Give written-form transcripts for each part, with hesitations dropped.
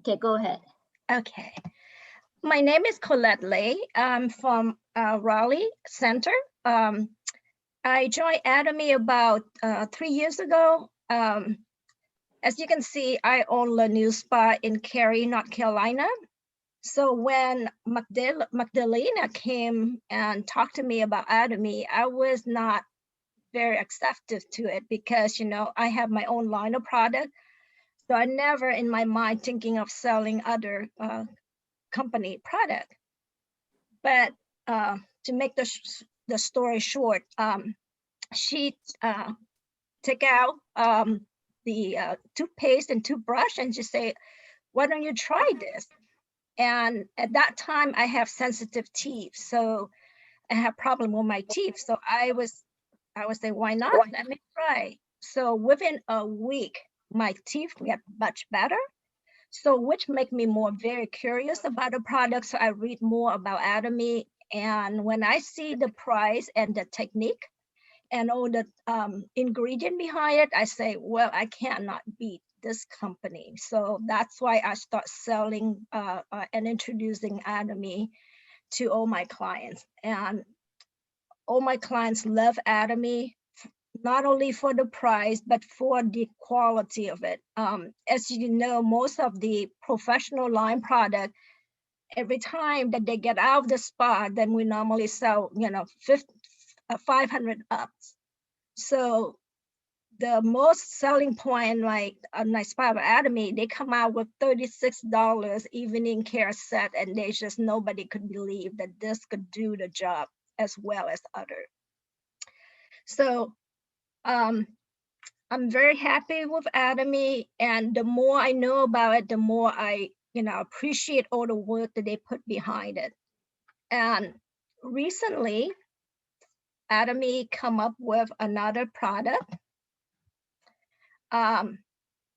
Okay, go ahead. Okay. My name is Colette Lay. I'm from Raleigh Center. I joined Atomy about 3 years ago. As you can see, I own a new spa in Cary, North Carolina. So when Magdalena came and talked to me about Atomy, I was not very accepting to it because, you know, I have my own line of product. So I never in my mind thinking of selling other company product. But to make the story short, she took out the toothpaste and toothbrush and just say, why don't you try this? And at that time, I have sensitive teeth, so I have problem with my teeth. So I was say, why not? Let me try. So within a week, my teeth get much better. So which make me more very curious about the product. So I read more about Atomy. And when I see the price and the technique and all the ingredient behind it, I say, well, I cannot beat this company. So that's why I start selling and introducing Atomy to all my clients. And all my clients love Atomy, not only for the price, but for the quality of it. As you know, most of the professional line product, every time that they get out of the spa, then we normally sell, 500 up. So the most selling point, like a nice spa Atomy, they come out with $36 evening care set, and they just nobody could believe that this could do the job as well as other. So I'm very happy with Atomy, and the more I know about it, the more I, appreciate all the work that they put behind it. And recently, Atomy come up with another product.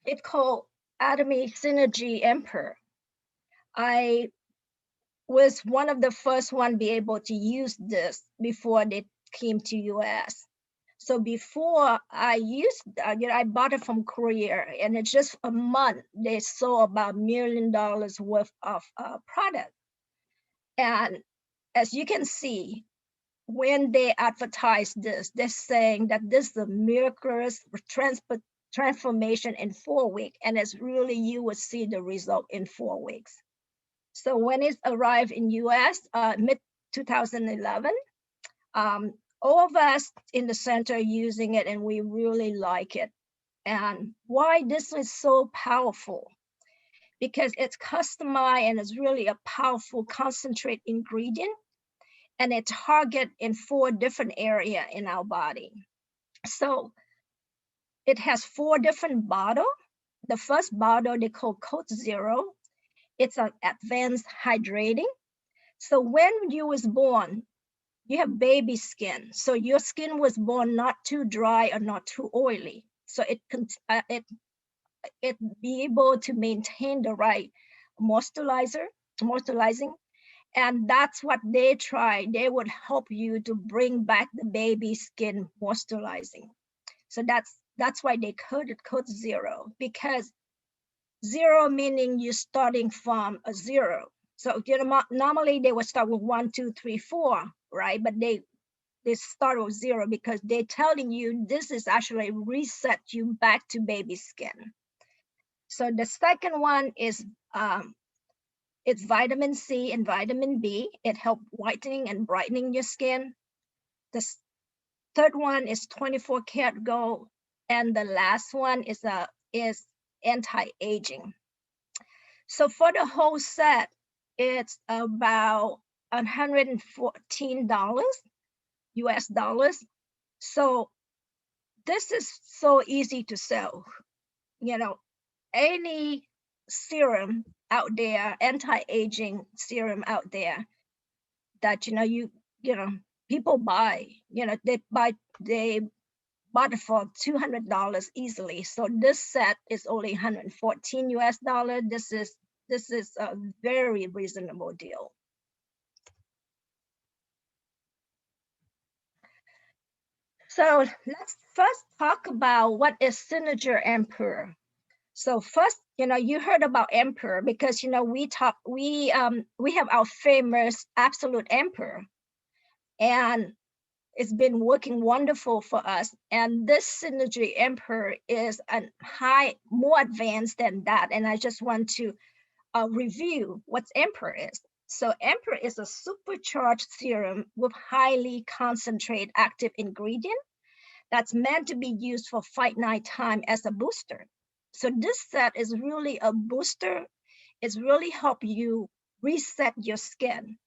It's called Atomy Synergy Emperor. I was one of the first one be able to use this before they came to US. So before I used, I bought it from Korea, and it's just a month they sold about $1 million worth of product. And as you can see, when they advertise this, they're saying that this is a miraculous transformation in 4 weeks, and it's really you will see the result in 4 weeks. So when it arrived in US, mid 2011, all of us in the center are using it, and we really like it. And why this is so powerful? Because it's customized and it's really a powerful concentrate ingredient, and it target in 4 different areas in our body. So it has 4 different bottles. The first bottle they call Code Zero. It's an advanced hydrating. So when you was born, you have baby skin. So your skin was born not too dry or not too oily. So it be able to maintain the right moisturizing. And that's what they try. They would help you to bring back the baby skin moisturizing. So that's why they coded Code Zero, because zero meaning you're starting from a zero. So normally they would start with 1, 2, 3, 4, right? But they start with zero because they're telling you this is actually reset you back to baby skin. So the second one is it's vitamin C and vitamin B. It helps whitening and brightening your skin. The third one is 24 karat gold, and the last one is anti-aging. So for the whole set, it's about $114 US dollars. So this is so easy to sell. Any serum out there, anti-aging serum out there that people buy, they bought it for $200 easily. So this set is only 114 US dollar. This is a very reasonable deal. So let's first talk about what is Synergy Emperor. So first, you heard about Emperor because we have our famous Absolute Emperor, and it's been working wonderful for us. And this Synergy Emperor is more advanced than that. And I just want to review what Emperor is. So Emperor is a supercharged serum with highly concentrated active ingredient that's meant to be used for fight night time as a booster. So this set is really a booster. It's really help you reset your skin.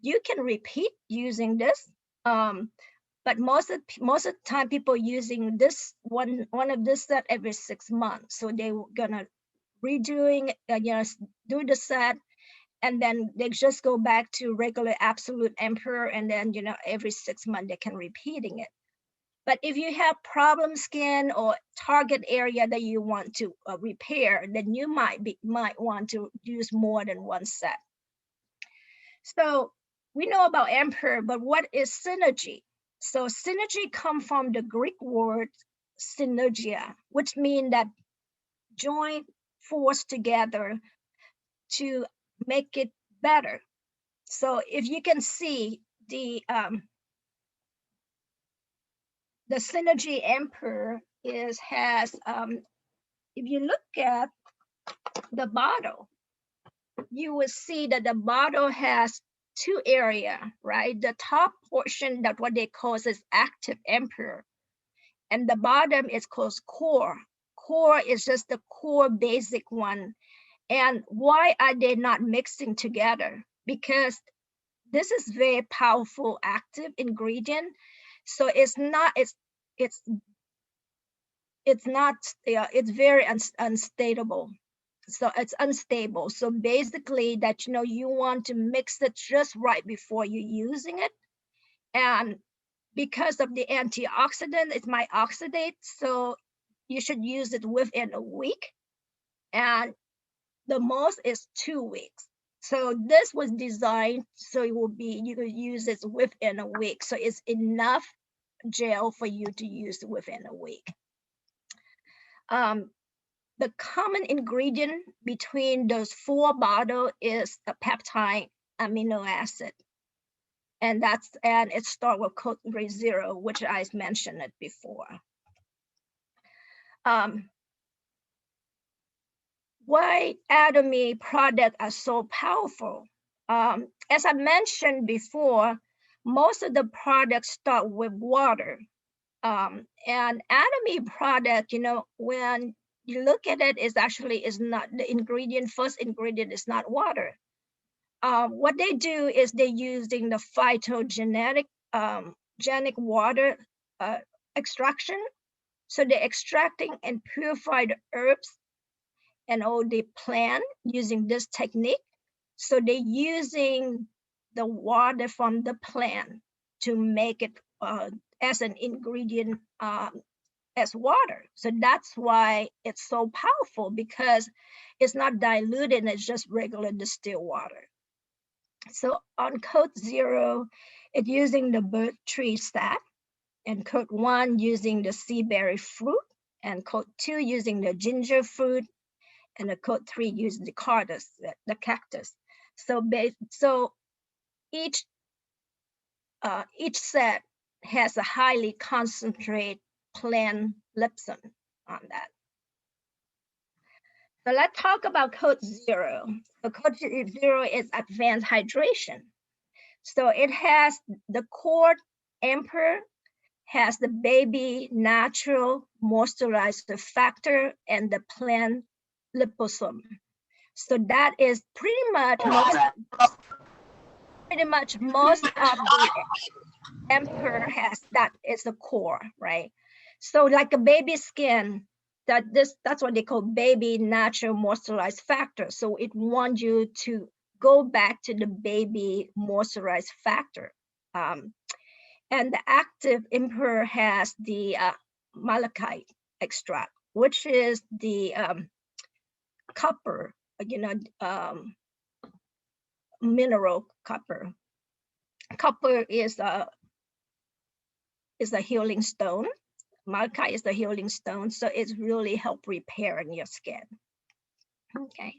You can repeat using this, but most of the time people using this one of this set every 6 months. So they're gonna redoing, do the set, and then they just go back to regular Absolute Emperor, and then every 6 months they can repeating it. But if you have problem skin or target area that you want to repair, then you might want to use more than one set. So we know about Emperor, but what is synergy? So synergy comes from the Greek word synergia, which means that join force together to make it better. So if you can see the Synergy Emperor has if you look at the bottle, you will see that the bottle has two areas, right? The top portion, that what they call is active Emperor, and the bottom is called core. Core is just the core basic one. And why are they not mixing together? Because this is very powerful active ingredient. So it's very unstable. So it's unstable. So basically that, you want to mix it just right before you're using it. And because of the antioxidant, it might oxidate. So you should use it within a week. And the most is 2 weeks. So this was designed so you could use it within a week. So it's enough gel for you to use within a week. The common ingredient between those 4 bottles is a peptide amino acid. And it starts with code 0, which I mentioned it before. Why Atomy products are so powerful? As I mentioned before, most of the products start with water. And Atomy product, when you look at it, is not the first ingredient is not water. What they do is they're using the phytogenic genic water extraction. So they're extracting and purify the herbs and all the plant using this technique. So they're using the water from the plant to make it as an ingredient as water. So that's why it's so powerful, because it's not diluted, it's just regular distilled water. So on code 0, it's using the birch tree sap, and code 1 using the sea berry fruit, and code 2 using the ginger fruit, and the code 3 using the cactus. So each set has a highly concentrated plant lipson on that. So let's talk about code 0. So code 0 is advanced hydration. So it has the core Emperor, has the baby natural moisturizer factor, and the plant liposome. So that is pretty much most of the Emperor has. That is the core, right? So like a baby skin, that's what they call baby natural moisturized factor. So it wants you to go back to the baby moisturized factor. And the active Emperor has the malachite extract, which is the copper, mineral copper. Copper is a healing stone. malachite is the healing stone, so it's really help repairing your skin. Okay,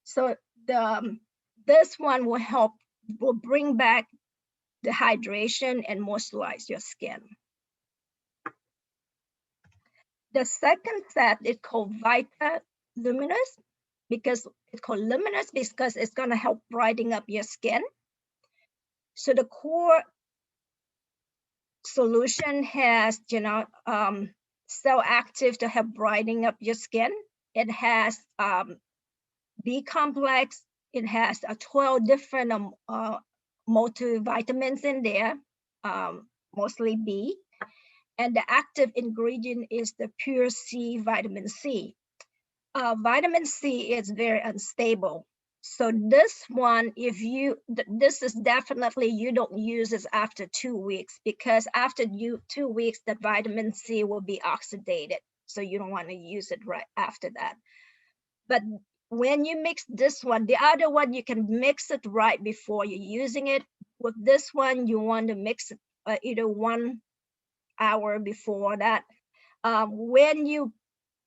so this one will bring back the hydration and moisturize your skin. The second set is called Vita Luminous, because it's called luminous because it's going to help brighten up your skin. So the core solution has, cell active to help brightening up your skin. It has B complex. It has 12 different multivitamins in there, mostly B. And the active ingredient is the pure C, vitamin C. Vitamin C is very unstable. So this one, this is definitely, you don't use this after 2 weeks, because after 2 weeks, the vitamin C will be oxidated. So you don't want to use it right after that. But when you mix this one, the other one, you can mix it right before you're using it. With this one, you want to mix it either 1 hour before that. When you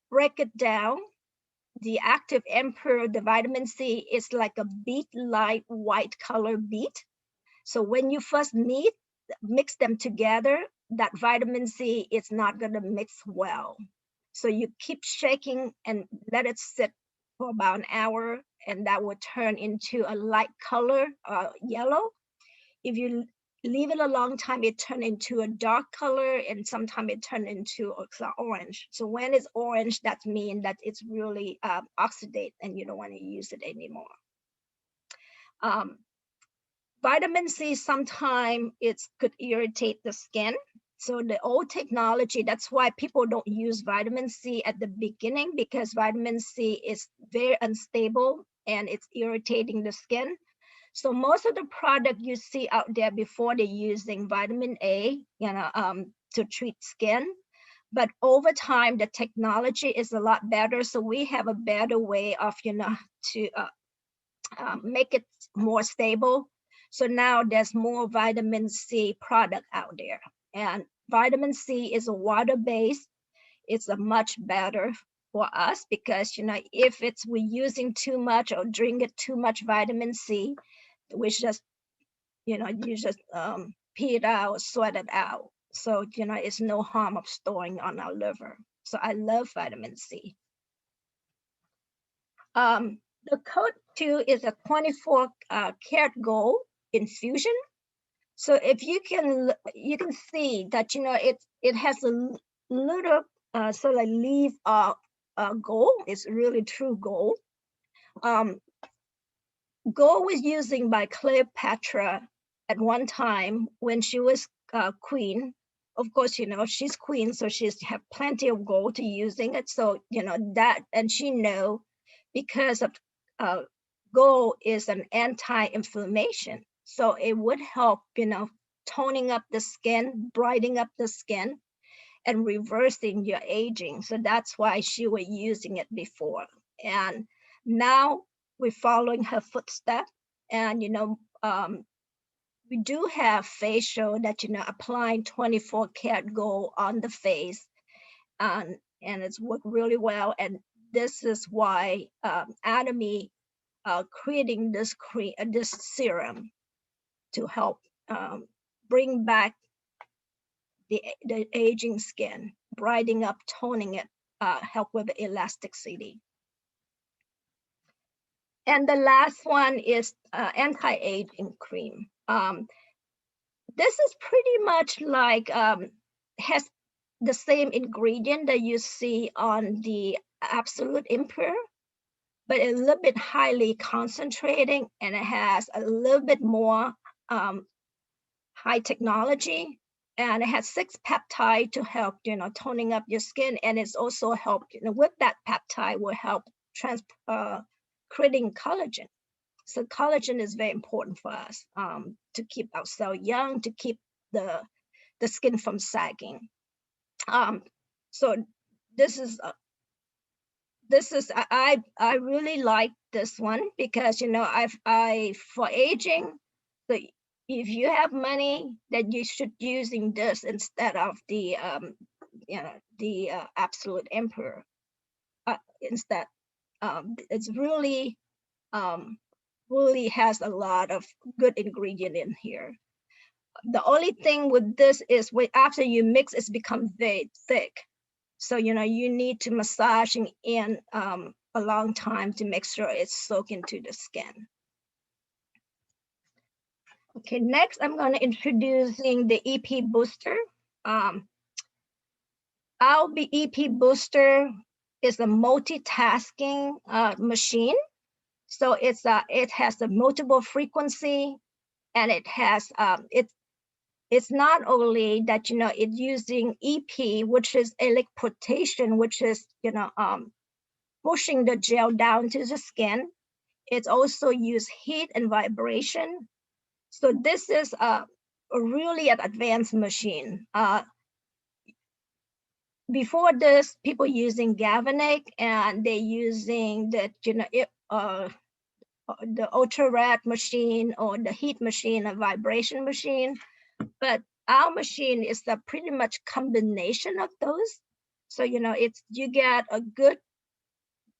break it down, the active Ampoule, the vitamin C is like a beet light white color beet. So when you first mix them together, that vitamin C is not going to mix well. So you keep shaking and let it sit for about an hour, and that will turn into a light color, yellow. If you leave it a long time, it turn into a dark color, and sometimes it turn into orange. So when it's orange, that means that it's really oxidate and you don't want to use it anymore. Vitamin C, sometimes it could irritate the skin. So the old technology, that's why people don't use vitamin C at the beginning, because vitamin C is very unstable and it's irritating the skin. So most of the product you see out there before, they're using vitamin A, to treat skin. But over time, the technology is a lot better. So we have a better way of, to make it more stable. So now there's more vitamin C product out there. And vitamin C is a water-based. It's a much better for us, because, if we're using too much or drinking too much vitamin C, we just, you just pee it out, sweat it out. So, it's no harm of storing on our liver. So I love vitamin C. The code 2 is a 24 karat gold infusion. So if you can see that, it has a little sort of leaf of gold. It's really true gold. Gold was used by Cleopatra at one time when she was queen. Of course, she's queen, so she's have plenty of gold to using it. So, that, and she know, because of gold is an anti-inflammation. So it would help, toning up the skin, brightening up the skin, and reversing your aging. So that's why she was using it before. And now we're following her footsteps. And, we do have facial that, applying 24 karat gold on the face. And it's worked really well. And this is why Atomy creating this serum to help bring back the aging skin, brightening up, toning it, help with the elasticity. And the last one is anti-aging cream. This is pretty much like, has the same ingredient that you see on the Absolute Ampoule, but a little bit highly concentrating, and it has a little bit more high technology, and it has 6 peptides to help, toning up your skin, and it's also help, with that peptide will help creating collagen. So collagen is very important for us to keep our cell young, to keep the skin from sagging. So this is I really like this one, because for aging, so if you have money, then you should using this instead of the the absolute emperor. Instead, it's really really has a lot of good ingredient in here. The only thing with this is after you mix, it's become very thick. So, you need to massaging in a long time to make sure it's soaked into the skin. Okay, next I'm going to introducing the EP booster. Our EP booster is a multitasking machine. So it has a multiple frequency, and it has it's not only that it's using EP, which is electroporation, which is pushing the gel down to the skin. It's also use heat and vibration. So this is a really an advanced machine. Before this, people using galvanic, and they using the the ultra red machine or the heat machine, a vibration machine. But our machine is a pretty much combination of those. So you get a good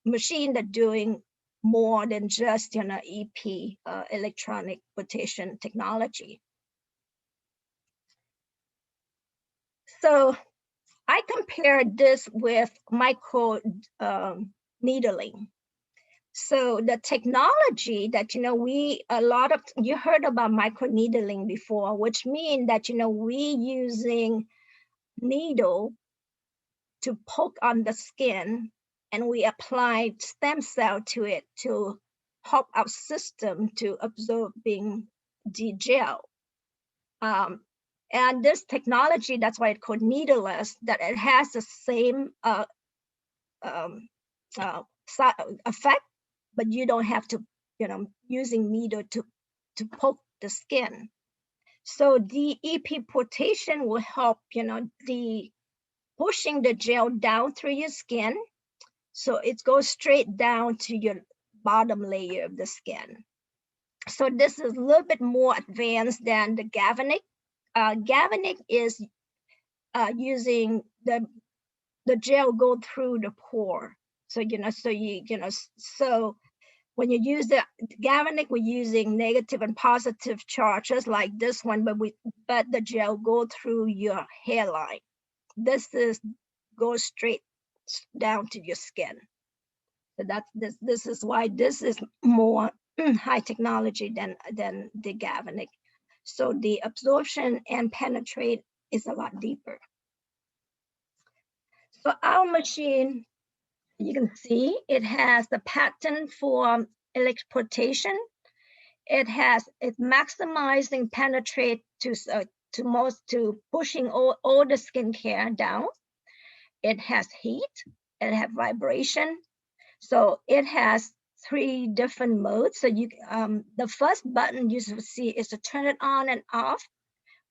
machine that doing more than just EP electronic rotation technology. So I compared this with micro needling. So the technology that you heard about micro needling before, which means that we using needle to poke on the skin, and we applied stem cell to it to help our system to absorbing the gel. And this technology, that's why it's called needleless, that it has the same effect, but you don't have to, using needle to poke the skin. So the EP rotation will help, the pushing the gel down through your skin, so it goes straight down to your bottom layer of the skin. So this is a little bit more advanced than the galvanic. Galvanic is using the gel go through the pore. So so when you use the galvanic, we're using negative and positive charges like this one, but the gel go through your hairline. This goes straight down to your skin. So this is why this is more high technology than the galvanic. So the absorption and penetrate is a lot deeper. So our machine, you can see it has the pattern for electroporation. It's maximizing penetrate to pushing all the skincare down. It has heat, it has vibration. So it has 3 different modes. So the first button you see is to turn it on and off,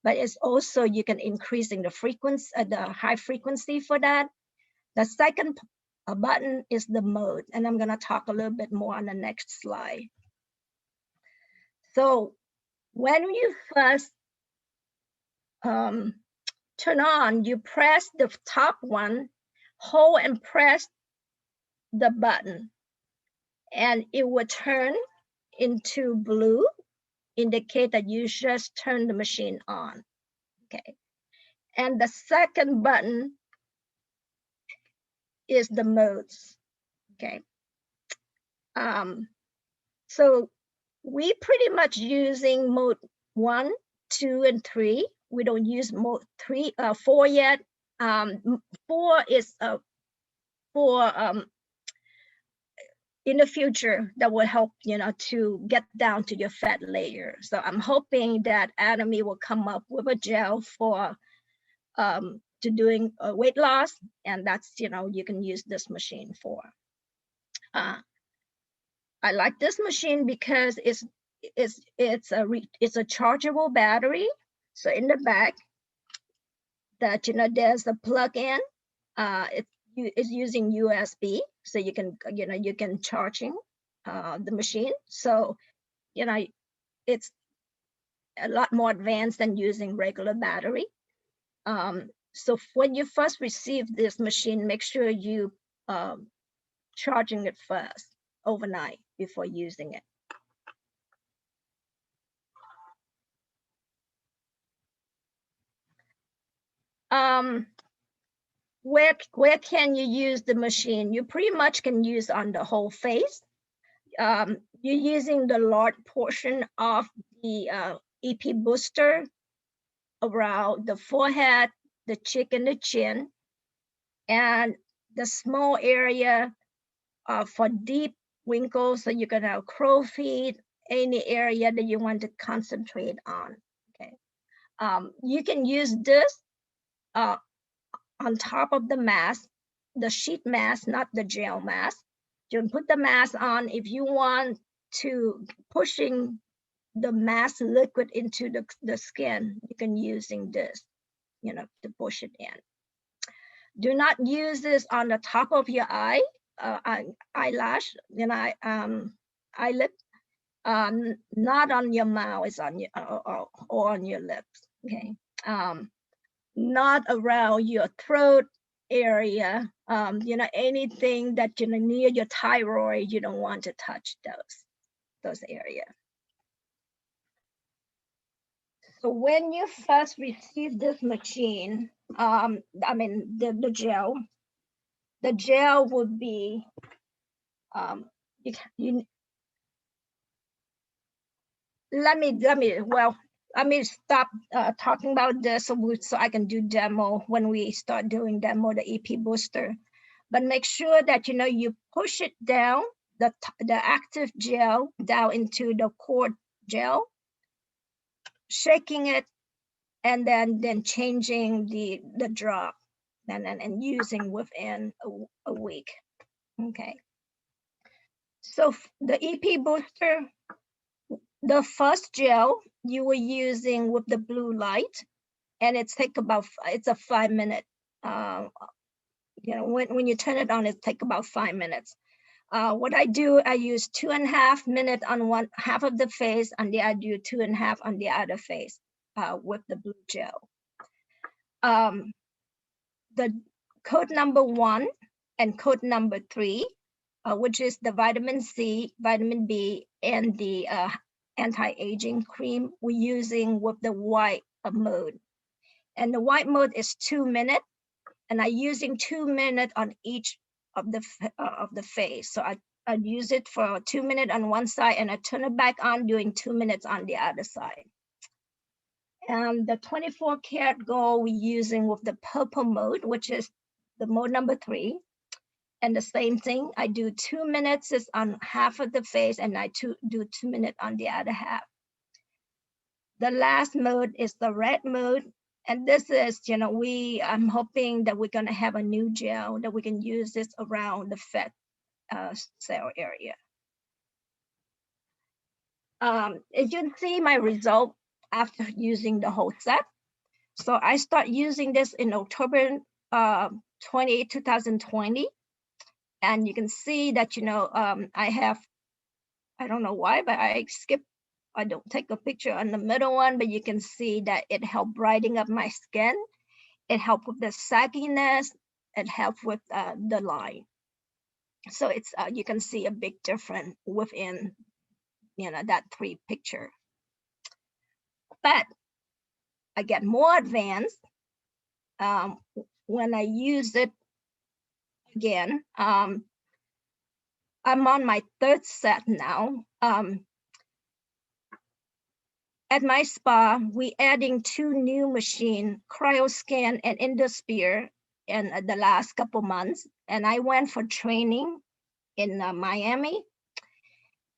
but it's also you can increasing the frequency, the high frequency for that. The second button is the mode, and I'm going to talk a little bit more on the next slide. So when you first turn on, you press the top one, hold and press the button, and it will turn into blue, indicate that you just turned the machine on. Okay. And the second button is the modes. Okay. So we pretty much using mode 1, 2, and 3. We don't use mode 4 yet. 4 is for in the future that will help to get down to your fat layer. So I'm hoping that Atomy will come up with a gel for to doing weight loss, and that's you can use this machine for. I like this machine because it's a chargeable battery. So in the back, that there's a plug-in. It's using USB, so you can charging the machine. So it's a lot more advanced than using regular battery. So when you first receive this machine, make sure you charging it first overnight before using it. Where can you use the machine? You pretty much can use on the whole face. You're using the large portion of the EP booster around the forehead, the cheek, and the chin, and the small area for deep wrinkles. So you can have crow's feet, any area that you want to concentrate on. Okay, you can use this on top of the mask, the sheet mask, not the gel mask. You can put the mask on if you want to pushing the mask liquid into the skin. You can using this, to push it in. Do not use this on the top of your eye, eyelash, eyelid. Not on your mouth. It's on your or on your lips. Okay. Not around your throat area. Anything that near your thyroid, you don't want to touch those areas. So when you first receive this machine, the gel would be let me stop talking about this so I can do demo when we start doing demo the EP booster. But make sure that you push it down, the active gel down into the cord gel, shaking it, and then changing the drop and using within a week. Okay. So the EP booster, the first gel you were using with the blue light, and it's a 5-minute. When you turn it on, it takes about 5 minutes. What I do, I use 2.5 minutes on one half of the face, and then I do 2.5 on the other face with the blue gel. The code number 1 and code number 3, which is the vitamin C, vitamin B, and the anti-aging cream, we're using with the white mode. And the white mode is 2 minutes, and I'm using 2 minutes on each of the face. So I use it for 2 minutes on one side, and I turn it back on, doing 2 minutes on the other side. And the 24 karat gold we're using with the purple mode, which is the mode number 3. And the same thing, I do 2 minutes is on half of the face, and I do 2 minutes on the other half. The last mode is the red mode. And this is, I'm hoping that we're gonna have a new gel that we can use this around the fat cell area. As you can see my result after using the whole set. So I start using this in October 28, 2020. And you can see that, I don't know why, but I don't take a picture on the middle one, but you can see that it helped brighten up my skin. It helped with the sagginess. It helped with the line. So it's you can see a big difference within, that 3 picture. But I get more advanced when I use it again. I'm on my 3rd set now. At my spa, we're adding 2 new machines, CryoScan and Endosphere, in the last couple months. And I went for training in Miami.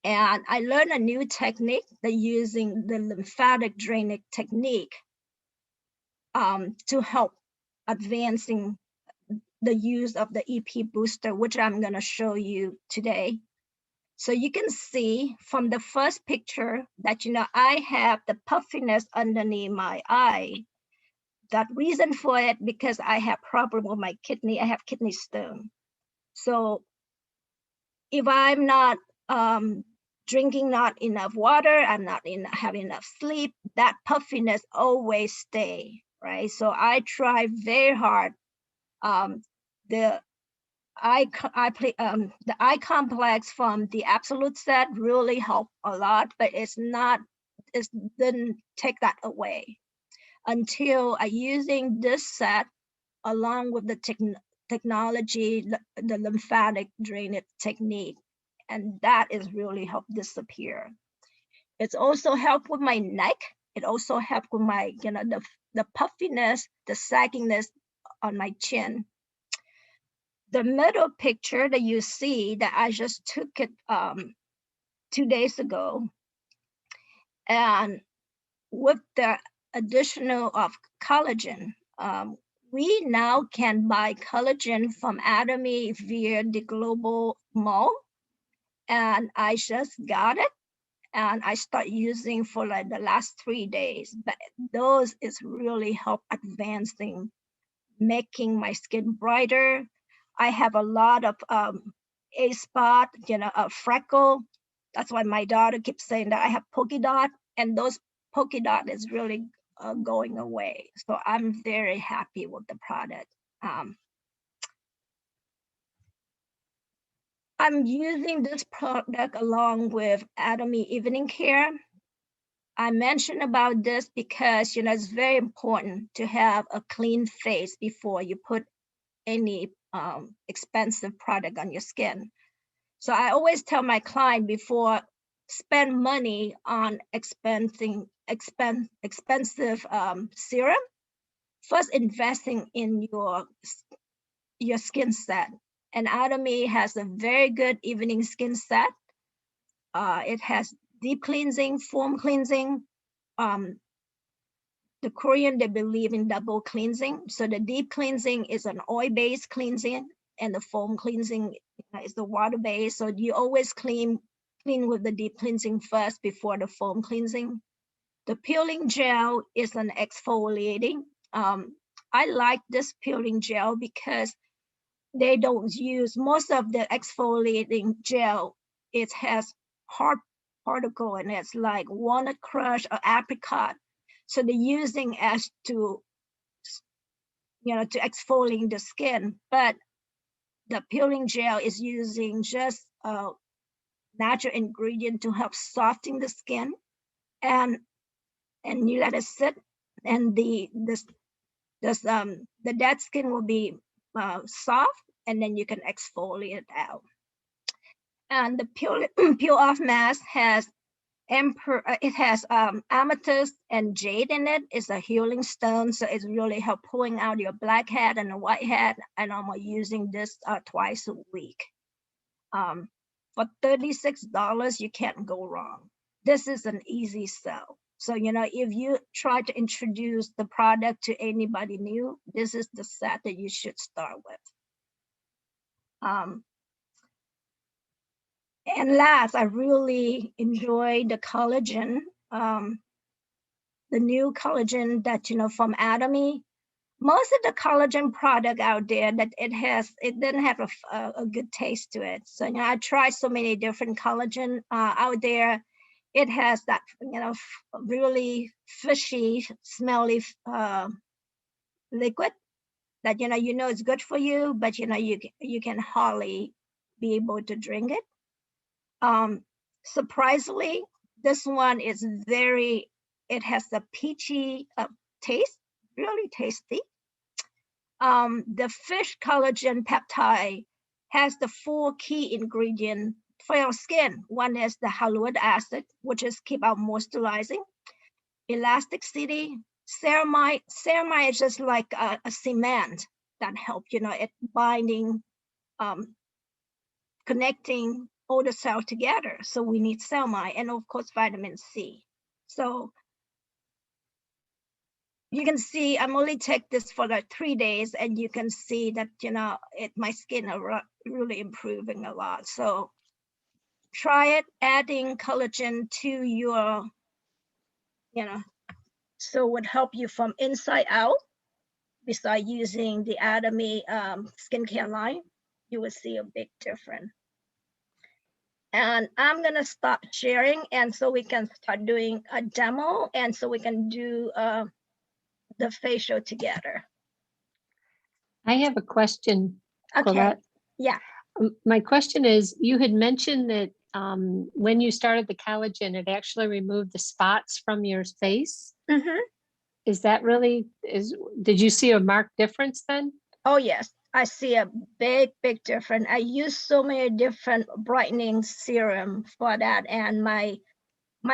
And I learned a new technique, using the lymphatic drainage technique to help advancing the use of the EP booster, which I'm going to show you today. So you can see from the first picture that, I have the puffiness underneath my eye. That reason for it, because I have problem with my kidney. I have kidney stone. So if I'm not drinking not enough water, I'm not having enough sleep, that puffiness always stay right? So I try very hard. The the eye complex from the Absolute set really helped a lot, but it didn't take that away until I using this set along with the technology, the lymphatic drainage technique, and that is really helped disappear. It's also helped with my neck. It also helped with my, the puffiness, the sagginess on my chin. The middle picture that you see that I just took it 2 days ago, and with the additional of collagen, we now can buy collagen from Atomy via the global mall, and I just got it and I start using for like the last 3 days. But those is really help advancing, making my skin brighter. I have a lot of a spot, a freckle. That's why my daughter keeps saying that I have polka dot, and those polka dot is really going away. So I'm very happy with the product. I'm using this product along with Atomy Evening Care. I mentioned about this because, it's very important to have a clean face before you put any expensive product on your skin. So I always tell my client before spend money on expensive serum, first investing in your skin set. And Atomy has a very good evening skin set. It has deep cleansing, foam cleansing. The Korean, they believe in double cleansing. So the deep cleansing is an oil-based cleansing, and the foam cleansing is the water-based. So you always clean with the deep cleansing first before the foam cleansing. The peeling gel is an exfoliating. I like this peeling gel because they don't use most of the exfoliating gel. It has hard particle and it's like walnut crush or apricot. So they're using as to exfoliate the skin, but the peeling gel is using just a natural ingredient to help soften the skin, and you let it sit, and the dead skin will be soft, and then you can exfoliate it out. And the peel off mask has amethyst and jade in it. It's a healing stone, so it's really help pulling out your blackhead and the whitehead. And I'm using this twice a week. For $36, you can't go wrong. This is an easy sell. So, if you try to introduce the product to anybody new, this is the set that you should start with. And last, I really enjoy the collagen, the new collagen that, from Atomy. Most of the collagen product out there that it didn't have a good taste to it. So, I tried so many different collagen out there. It has that, really fishy, smelly liquid that, it's good for you, but, you can hardly be able to drink it. Surprisingly, this one is it has a peachy taste, really tasty. The fish collagen peptide has the 4 key ingredients for your skin. One is the hyaluronic acid, which is keep out moisturizing. Elasticity, ceramide. Ceramide is just like a cement that helps, it binding, connecting all the cells together. So we need ceramide, and of course vitamin C. So you can see I'm only take this for like 3 days, and you can see that my skin are really improving a lot. So try it, adding collagen to your so it would help you from inside out. Besides using the Atomy skincare line, you will see a big difference. And I'm gonna stop sharing, and so we can start doing a demo, and so we can do the the facial together. I have a question, Okay. Colette. Yeah. My question is, you had mentioned that when you started the collagen, it actually removed the spots from your face. Mm-hmm. Is that really, did you see a marked difference then? Oh, yes. I see a big difference. I use so many different brightening serum for that, and my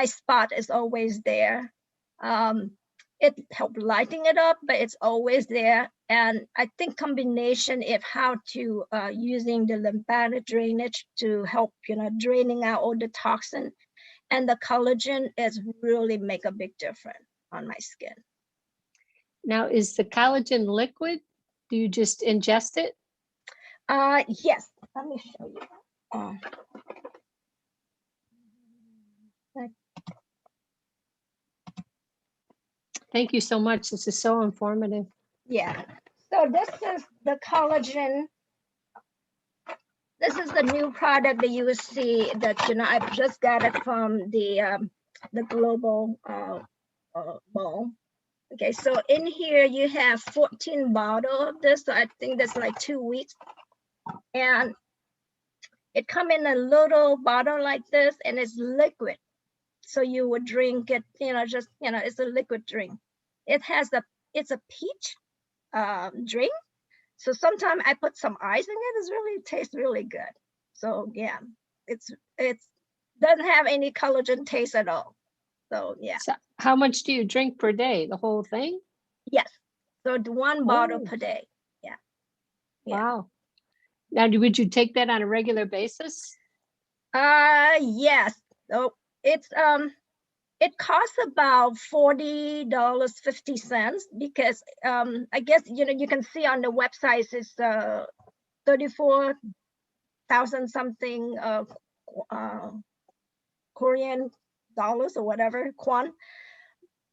spot is always there. It helped lighting it up, but it's always there. And I think combination of how to using the lymphatic drainage to help, draining out all the toxin, and the collagen is really make a big difference on my skin. Now, is the collagen liquid? Do you just ingest it? Yes. Let me show you. Thank you so much. This is so informative. Yeah. So this is the collagen. This is the new product that you will see that, I've just got it from the global mall. Okay, so in here you have 14 bottles of this. So I think that's like 2 weeks. And it come in a little bottle like this, and it's liquid. So you would drink it, it's a liquid drink. It's a peach drink. So sometimes I put some ice in it. It tastes really good. So yeah, it's doesn't have any collagen taste at all. So yeah. So how much do you drink per day? The whole thing? Yes. So 1 bottle per day. Yeah. Wow. Now, would you take that on a regular basis? Yes. So it's it costs about $40.50 because I guess you can see on the website it's 34,000 something Korean dollars or whatever kwon,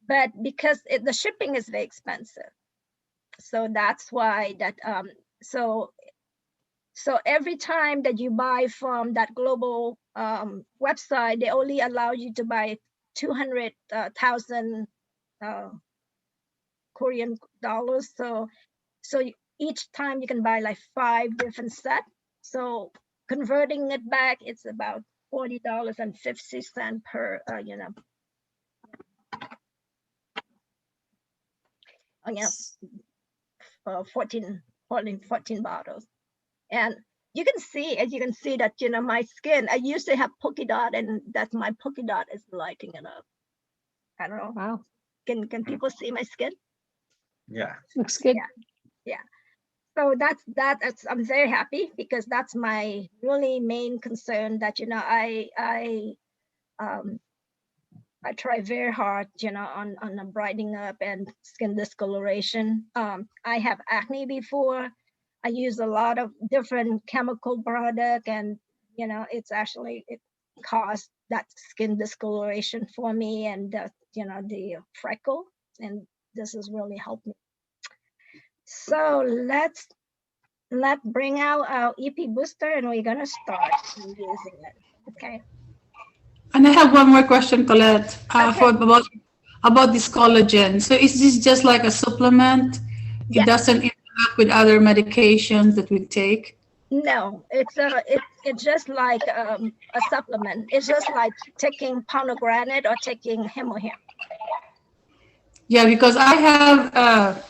but because the shipping is very expensive, so that's why that so every time that you buy from that global website, they only allow you to buy 200,000 Korean dollars. So each time you can buy like 5 different sets. So converting it back, it's about $40.50 per, 14 bottles. And you can see, as you can see that, my skin, I used to have polka dot, and that's my polka dot is lighting it up. I don't know. Wow. Can people see my skin? Yeah. Looks good. Yeah. So that's I'm very happy because that's my really main concern that, I try very hard, on brightening up and skin discoloration. I have acne before. I use a lot of different chemical product, and it caused that skin discoloration for me, and the freckle, and this has really helped me. So let's bring out our EP booster, and we're gonna start using it. Okay. And I have one more question, Colette, Okay. for about this collagen. So is this just like a supplement? It Yes. doesn't interact with other medications that we take? No, it's just like a supplement. It's just like taking pomegranate or taking hemohim. Yeah, because I have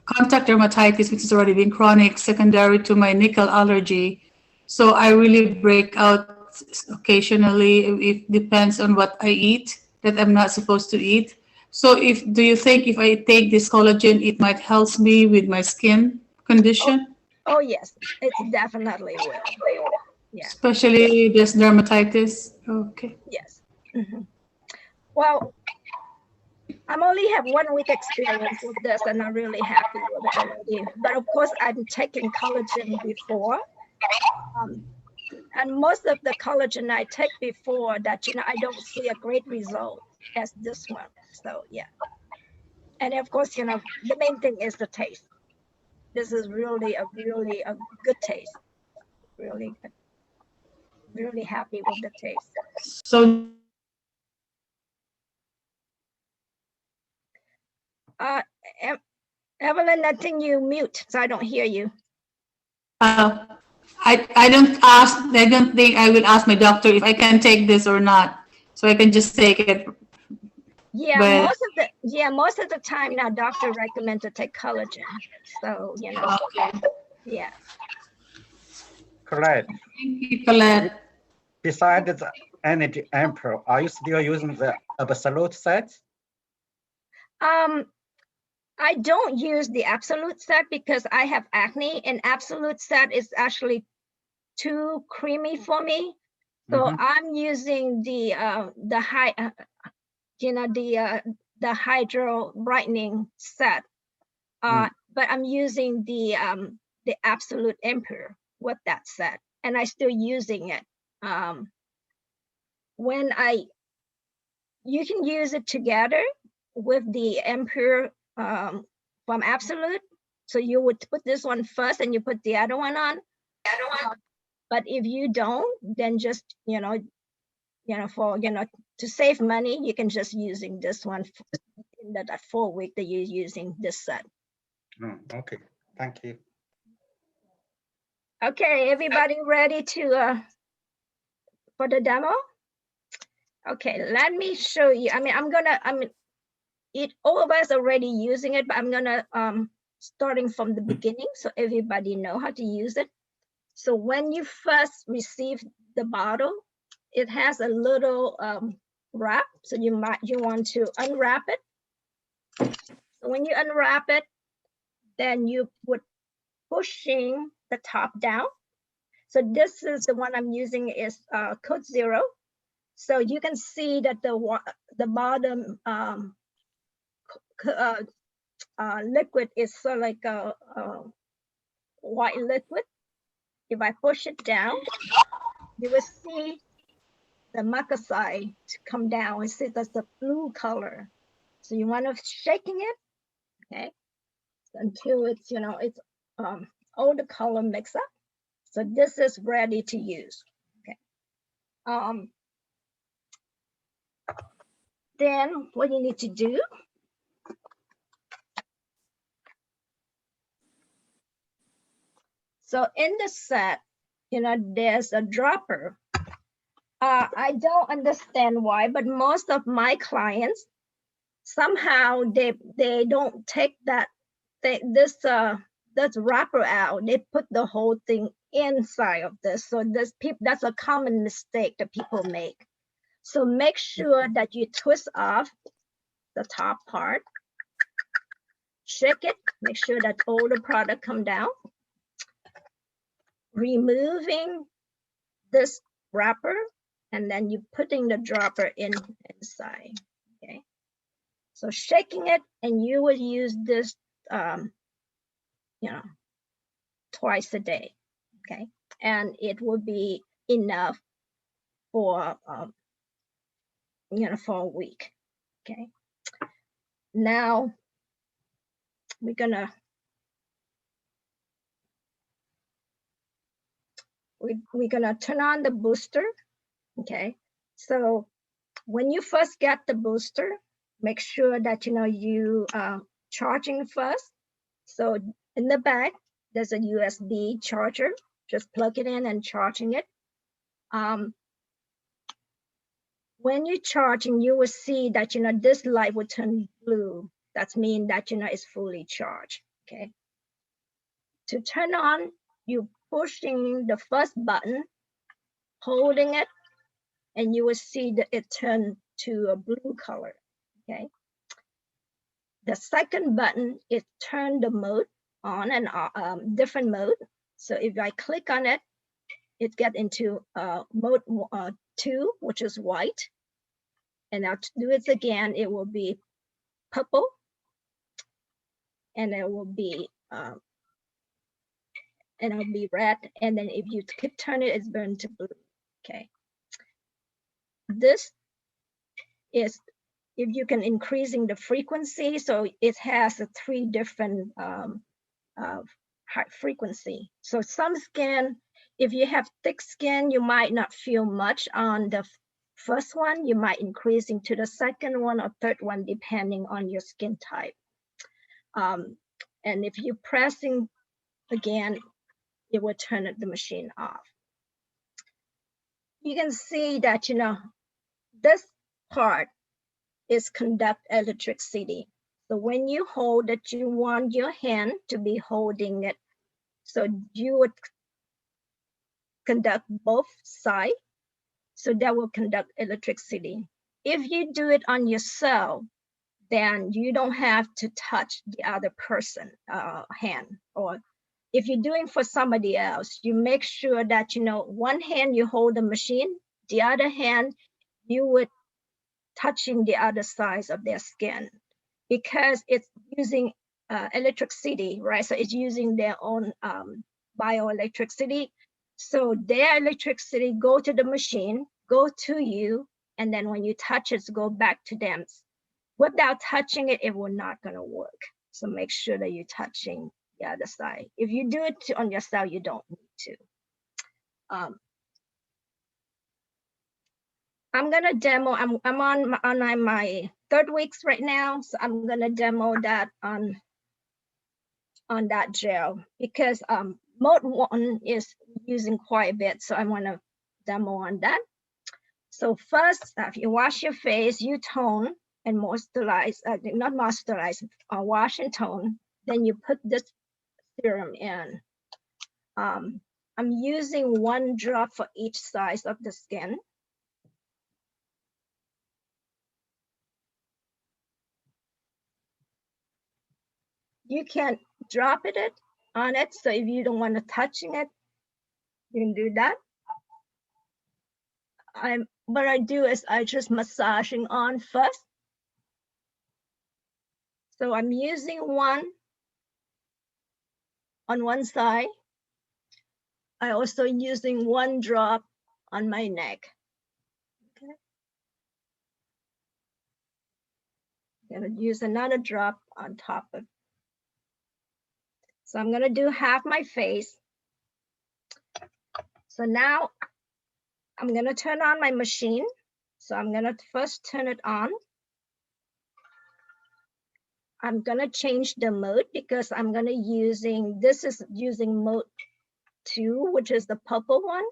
contact dermatitis, which has already been chronic, secondary to my nickel allergy. So I really break out occasionally. It depends on what I eat that I'm not supposed to eat. So do you think if I take this collagen, it might help me with my skin condition? Oh yes, it's definitely will. Yeah. Especially this dermatitis. Okay. Yes. Mm-hmm. Well, I'm only have 1 week experience with this, and I'm really happy with it already. But of course, I'm taking collagen before, and most of the collagen I take before that, I don't see a great result as this one. So yeah, and of course, the main thing is the taste. This is really a good taste. Really good. Really happy with the taste. So Evelyn, I think you mute, so I don't hear you. I don't think I will ask my doctor if I can take this or not. So I can just take it. Yeah, But most of the time now, doctor recommend to take collagen. So okay. yeah. Correct. Thank you, Colette. Besides the energy ampoule, are you still using the absolute set? I don't use the absolute set because I have acne, and absolute set is actually too creamy for me. So I'm using the high, the hydro brightening set. But I'm using the absolute ampoule with that set, and I still using it. You can use it together with the ampoule from absolute. So you would put this one first and you put the other one on. But if you don't, then just for to save money, you can just using this one in that 4 week that you're using this set. Okay, thank you. Okay, everybody ready to for the demo? Okay, let me show you. I mean, all of us already using it, but I'm gonna starting from the beginning so everybody know how to use it. So when you first receive the bottle, it has a little wrap. So you want to unwrap it. So when you unwrap it, then you would pushing the top down. So this is the one I'm using is Code Zero. So you can see that the bottom liquid is sort of like a white liquid. If I push it down, you will see the macroside come down and see that's the blue color. So you want to shaking it, okay, until it's it's all the color mix up. So this is ready to use. Okay. Then what you need to do, so in the set, there's a dropper. I don't understand why, but most of my clients somehow they don't take this wrapper out. They put the whole thing inside of this. So that's a common mistake that people make. So make sure that you twist off the top part, shake it, make sure that all the product come down, removing this wrapper, and then you putting the dropper inside. Okay, so shaking it, and you will use this twice a day. Okay, and it will be enough for for a week. Okay, now we're gonna turn on the booster. Okay, so when you first get the booster, make sure that you charging first. So in the back there's a USB charger. Just plug it in and charging it. When you're charging, you will see that this light will turn blue. That means that it's fully charged. Okay. To turn on, you pushing the first button, holding it, and you will see that it turn to a blue color. Okay. The second button is turn the mode on and different mode. So if I click on it, it get into mode 2, which is white. And I'll do it again. It will be purple, and it will be red. And then if you keep turning it, it's burned to blue. Okay. This is if you can increasing the frequency. So it has 3 different high frequency. So some skin, if you have thick skin, you might not feel much on the first one. You might increasing to the second one or third one, depending on your skin type. And if you're pressing again, it will turn the machine off. You can see that, this part is conduct electricity. So when you hold it, you want your hand to be holding it. So you would conduct both sides. So that will conduct electricity. If you do it on yourself, then you don't have to touch the other person hand. Or if you're doing for somebody else, you make sure that, one hand you hold the machine, the other hand you would touching the other sides of their skin, because it's using electricity, right? So it's using their own bioelectricity. So their electricity go to the machine, go to you, and then when you touch it, go back to them. Without touching it, it will not gonna work. So make sure that you're touching the other side. If you do it on yourself, you don't need to. I'm gonna demo. I'm on my 3rd weeks right now, so I'm gonna demo that on that gel, because mode 1 is using quite a bit, so I want to demo on that. So first, if you wash your face, you tone and moisturize, not moisturize, wash and tone. Then you put this serum in. I'm using 1 drop for each size of the skin. You can drop it on it. So if you don't want to touching it, you can do that. What I do is I just massaging on first. So I'm using 1 on one side. I also using 1 drop on my neck. Okay. I'm gonna use another drop on top of. So I'm gonna do half my face. So now I'm gonna turn on my machine. So I'm gonna first turn it on. I'm gonna change the mode because I'm gonna using, this is using mode 2, which is the purple one.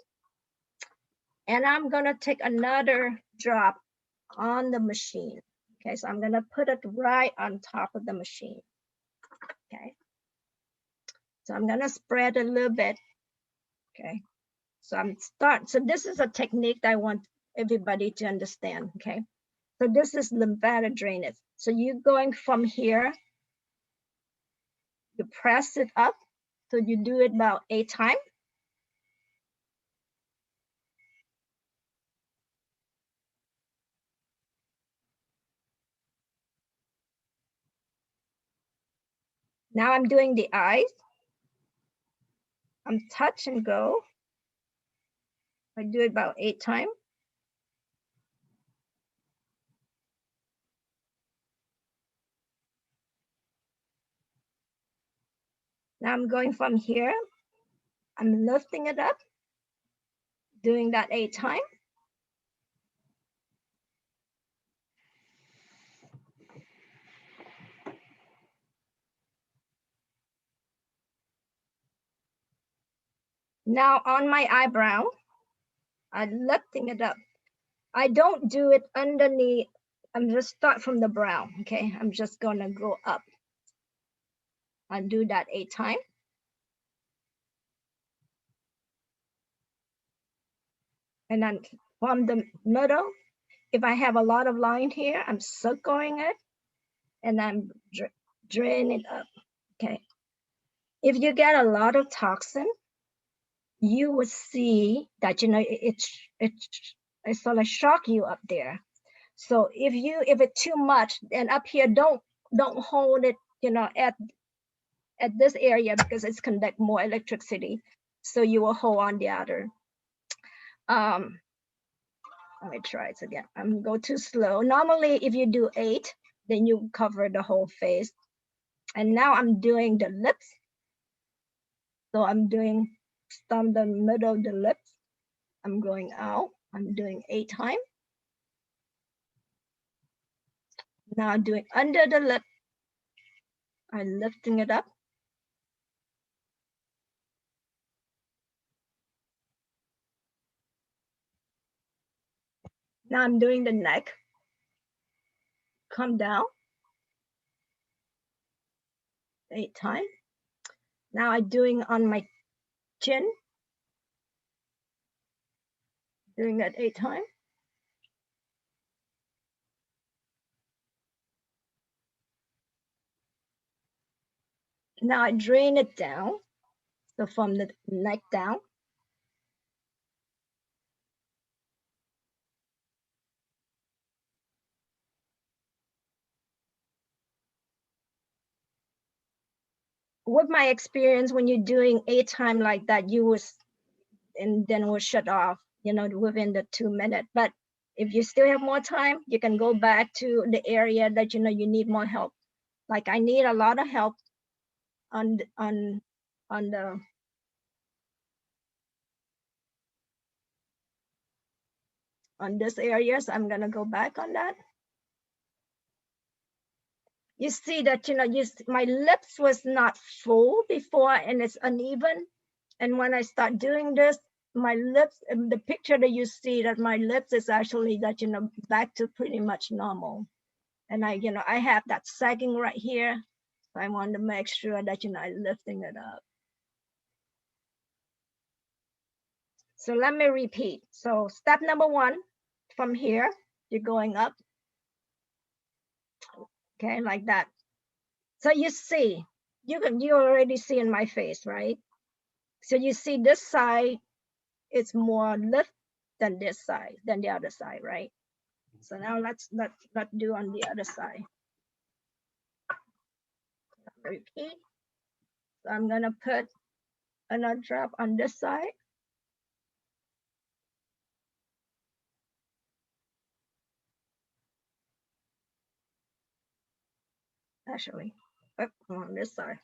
And I'm gonna take another drop on the machine. Okay, so I'm gonna put it right on top of the machine. Okay, so I'm gonna spread a little bit. Okay, so so this is a technique that I want everybody to understand. Okay, so this is lymphatic drainage. So you're going from here, you press it up. So you do it about 8 times. Now I'm doing the eyes. I'm touch and go. I do it about 8 times. Now I'm going from here. I'm lifting it up, doing that 8 times. Now on my eyebrow, I'm lifting it up. I don't do it underneath. I'm just start from the brow. Okay, I'm just gonna go up. I'll do that 8 times. And then from the middle, if I have a lot of line here, I'm circling it and I'm draining it up. Okay. If you get a lot of toxin, you will see that, it sort of shock you up there. So if it's too much, then up here, don't hold it, at this area, because it's conduct more electricity. So you will hold on the other. Let me try it again. I'm go too slow. Normally, if you do 8, then you cover the whole face. And now I'm doing the lips. So I'm doing from the middle of the lips. I'm going out. I'm doing 8 times. Now doing under the lip. I'm lifting it up. Now I'm doing the neck. Come down. 8 times. Now I'm doing on my chin. Doing that 8 times. Now I drain it down. So from the neck down. With my experience, when you're doing 8 times like that, you was, and then will shut off, you know, within the 2 minutes. But if you still have more time, you can go back to the area that you know you need more help. Like I need a lot of help on this area, so I'm gonna go back on that. You see that, you know, my lips was not full before and it's uneven. And when I start doing this, my lips, the picture that you see that my lips is actually that, you know, back to pretty much normal. And I, you know, I have that sagging right here. So I want to make sure that, you know, I'm lifting it up. So let me repeat. So step number 1, from here, you're going up. Okay, like that. So you see, you already see in my face, right? So you see this side, it's more lift than this side, than the other side, right? So now let's do on the other side. Repeat. So I'm gonna put another drop on this side. Actually, on this side.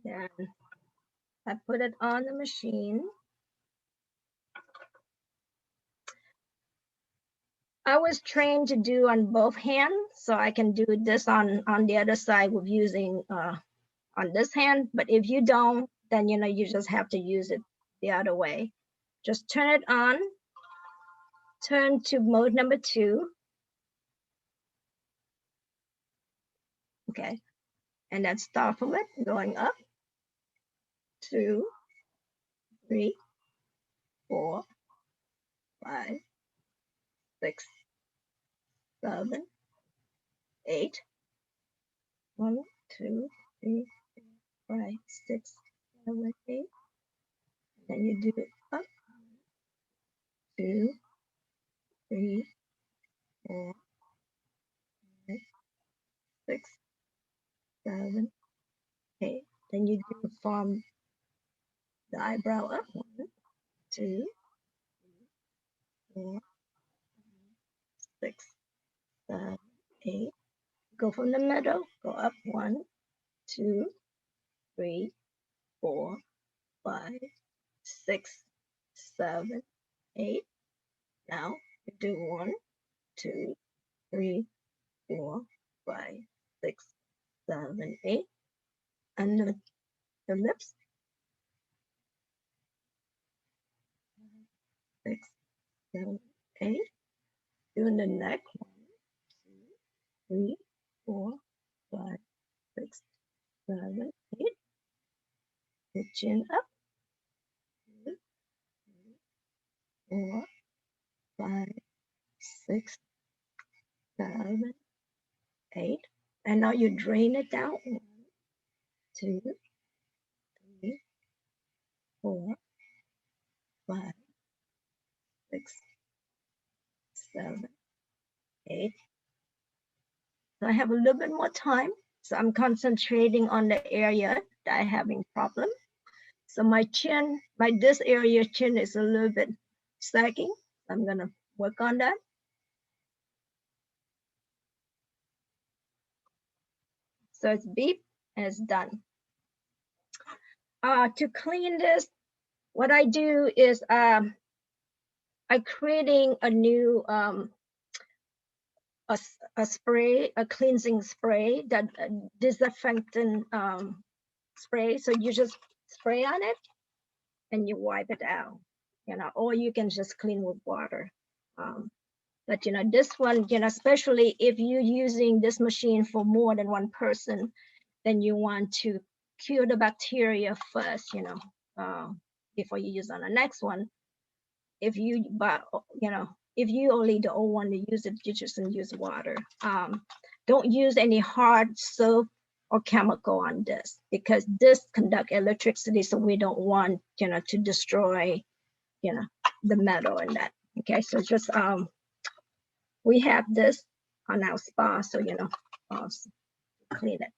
Then I put it on the machine. I was trained to do on both hands, so I can do this on the other side with using on this hand. But if you don't, then you know you just have to use it the other way. Just turn it on. Turn to mode number 2. Okay, and then start from it, going up. 2, 3, 4, 5, 6, 7, 8. 1, 2, 3, 4, 5, 6, 7, 8. Then you do it up. 2, 3, 4, 5, 6, 7, 8. Then you do from the eyebrow up. 1, 2, 4, 6, 7, 8. Go from the middle. Go up. 1, 2, 3, 4, 5, 6, 7, 8. Now you do 1, 2, 3, 4, 5, 6, 7, 8. And the lips. 6, 7, 8. Doing the neck. 1, 2, 3, 4, 5, 6, 7, 8. The chin up. 2, 3, 4, 5, 6, 7, 8. And now you drain it down. 1, 2, 3, 4, 5, 6, 7, 8. So I have a little bit more time. So I'm concentrating on the area that I'm having problem. So my chin, this area chin is a little bit sagging. I'm gonna work on that. So it's beep and it's done. To clean this, what I do is I'm creating a new a spray, a cleansing spray, that disinfectant spray. So you just spray on it and you wipe it out, or you can just clean with water. But this one, especially if you're using this machine for more than one person, then you want to kill the bacteria first, before you use on the next one. If you only don't want to use it, you just use water. Don't use any hard soap or chemical on this, because this conduct electricity, so we don't want to destroy the metal in that. Okay, so just we have this on our spa, so clean it.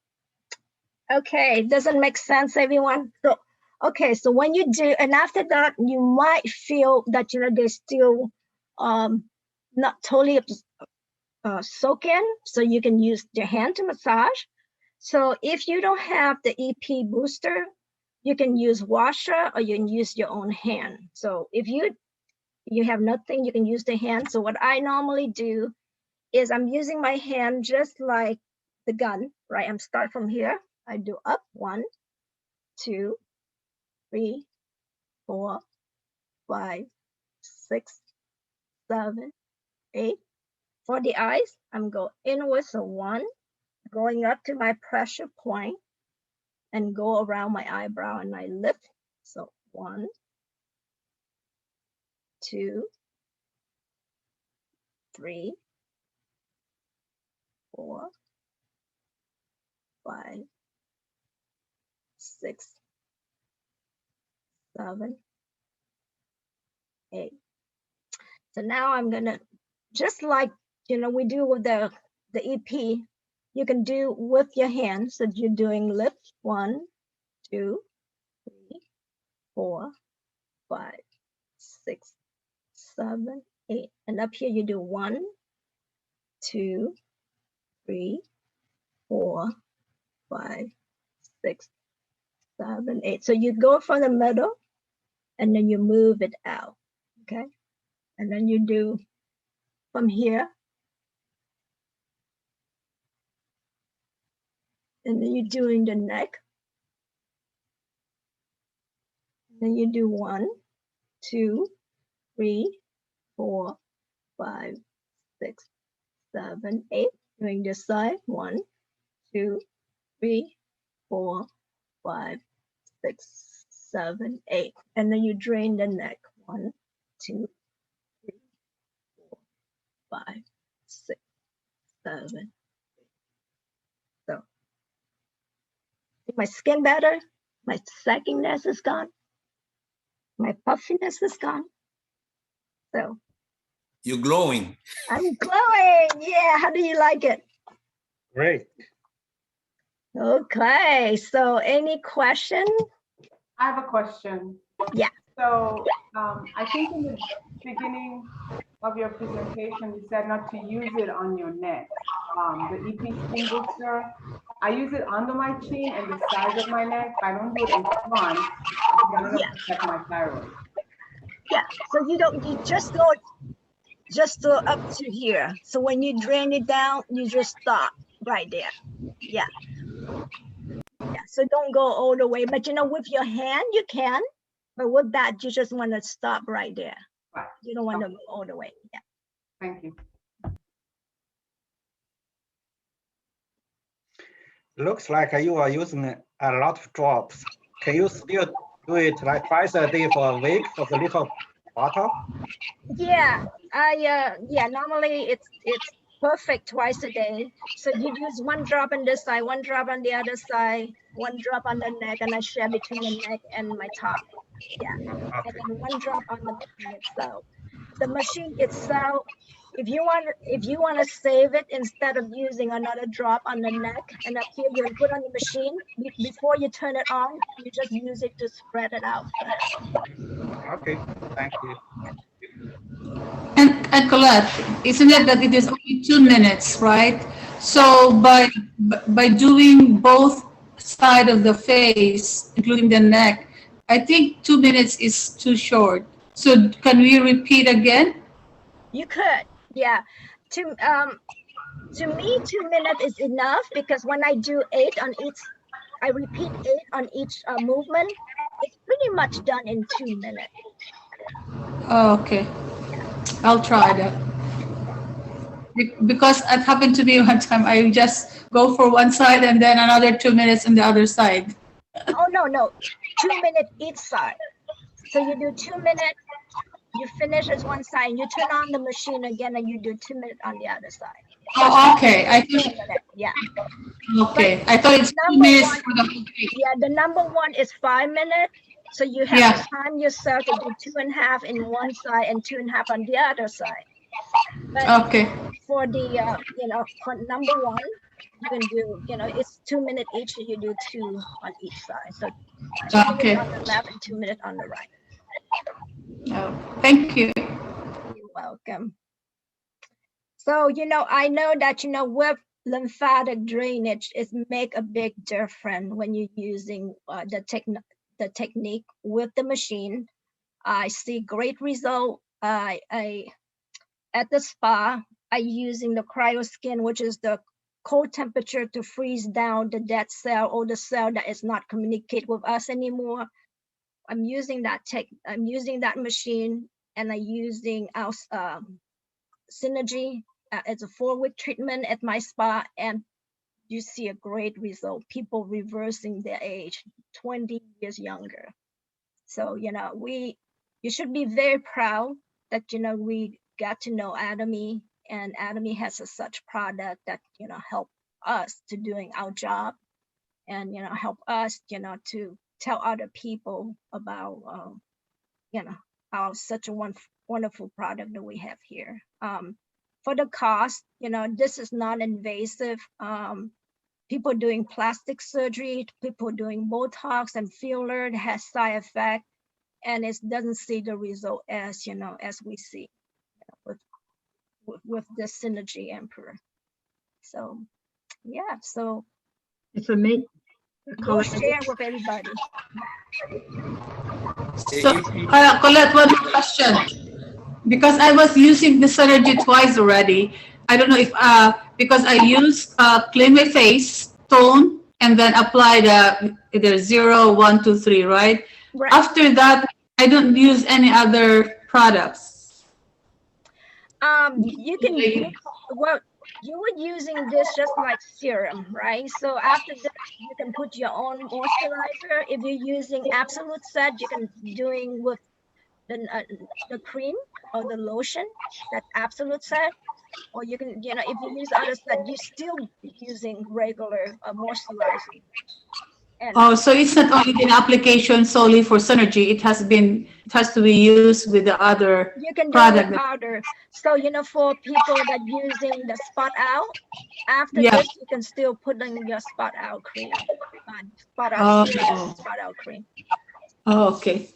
Okay, doesn't make sense, everyone? So okay, so when you do, and after that, you might feel that they're still not totally soak in, so you can use your hand to massage. So if you don't have the EP booster, you can use washer or you can use your own hand. So if you have nothing, you can use the hand. So what I normally do is I'm using my hand just like the gun, right? I'm start from here. I do up 1, 2, 3, 4, 5, 6, 7, 8. For the eyes, I'm go inwards, so 1, going up to my pressure point and go around my eyebrow and my lip. So 1, 2, 3, 4, 5, 6, 7, 8. So now I'm gonna, just like we do with the EP, you can do with your hands. So you're doing lips, 1, 2, 3, 4, 5, 6, 7, 8. And up here you do 1, 2, 3, 4, 5, 6, 7, 8. So you go from the middle and then you move it out. Okay. And then you do from here. And then you're doing the neck. Then you do 1, 2, 3, 4, 5, 6, 7, 8. Doing this side. 1, 2, 3, 4, 5, 6, 7, 8. And then you drain the neck. 1, 2, 3, 4, 5, 6, 7. So my skin better, my sagginess is gone, my puffiness is gone. So you're glowing. I'm glowing. Yeah, how do you like it? Great. Okay, so any question? I have a question. Yeah. So I think in the beginning of your presentation, you said not to use it on your neck. The EP skin booster, I use it under my chin and the sides of my neck. I don't do it in front because I don't know to protect my thyroid. Yeah, so you just go up to here. So when you drain it down, you just stop right there. Yeah. Yeah, so don't go all the way, but with your hand, you can, but with that, you just want to stop right there. Right. You don't want to go all the way. Yeah. Thank you. Looks like you are using a lot of drops. Can you still do it like twice a day for a week for the little bottle? Yeah, normally it's perfect twice a day. So you use 1 drop on this side, 1 drop on the other side, 1 drop on the neck, and I share between the neck and my top. Yeah. Okay. And then 1 drop on the machine itself. The machine itself, if you want to save it, instead of using another drop on the neck and up here, you put on the machine. Before you turn it on, you just use it to spread it out first. Okay, thank you. And Colette, isn't it that it is only 2 minutes, right? So by doing both side of the face, including the neck, I think 2 minutes is too short. So can we repeat again? You could, yeah. To me, 2 minutes is enough, because when I do 8 on each, I repeat 8 on each movement. pretty much done in 2 minutes. Oh, okay. I'll try that. Because it happened to me one time. I just go for one side and then another 2 minutes on the other side. Oh, no, 2 minutes each side. So you do 2 minutes, you finish as one side, and you turn on the machine again, and you do 2 minutes on the other side. Oh, okay. Yeah. Okay. I thought it's 2 Number minutes one- for the whole day. Yeah, the number one is 5 minutes. So you have Yeah. to time yourself to do 2.5 in one side and 2.5 on the other side. But Okay. for the, for number one, you can do, it's 2 minutes each, and you do 2 on each side. So 2 Okay. minutes on the left and 2 minutes on the right. Oh, thank you. You're welcome. So, I know that, with lymphatic drainage, it make a big difference when you're using the technique with the machine. I see great result. I at the spa, I using the cryoskin, which is the cold temperature to freeze down the dead cell or the cell that is not communicate with us anymore. I'm using that machine, and I'm using our Synergy as a 4-week treatment at my spa, and you see a great result. People reversing their age, 20 years younger. So, you should be very proud that, we got to know Atomy, and Atomy has such product that, help us to doing our job, and, help us, to tell other people about, our such a wonderful product that we have here. For the cost, this is non-invasive. People doing plastic surgery, people doing Botox and filler, it has side effect, and it doesn't see the result as, as we see with the Synergy Emperor. So, yeah, so If I may, go share with everybody. So, Colette, one more question. Because I was using the Synergy twice already. I don't know if, because I use clean my face, tone, and then apply the either 0, 1, 2, 3, right? Right. After that, I don't use any other products. You can, you were using this just like serum, right? So after this, you can put your own moisturizer. If you're using absolute set, you can doing with the cream or the lotion, that absolute set. Or you can, if you use other set, you still using regular moisturizer. And Oh, so it's not only an application solely for Synergy. It has to be used with the other you can do product. it powder. So, for people that using the spot out, after Yeah. this, you can still put in your spot out cream, spot out serum, spot out cream. Oh, okay.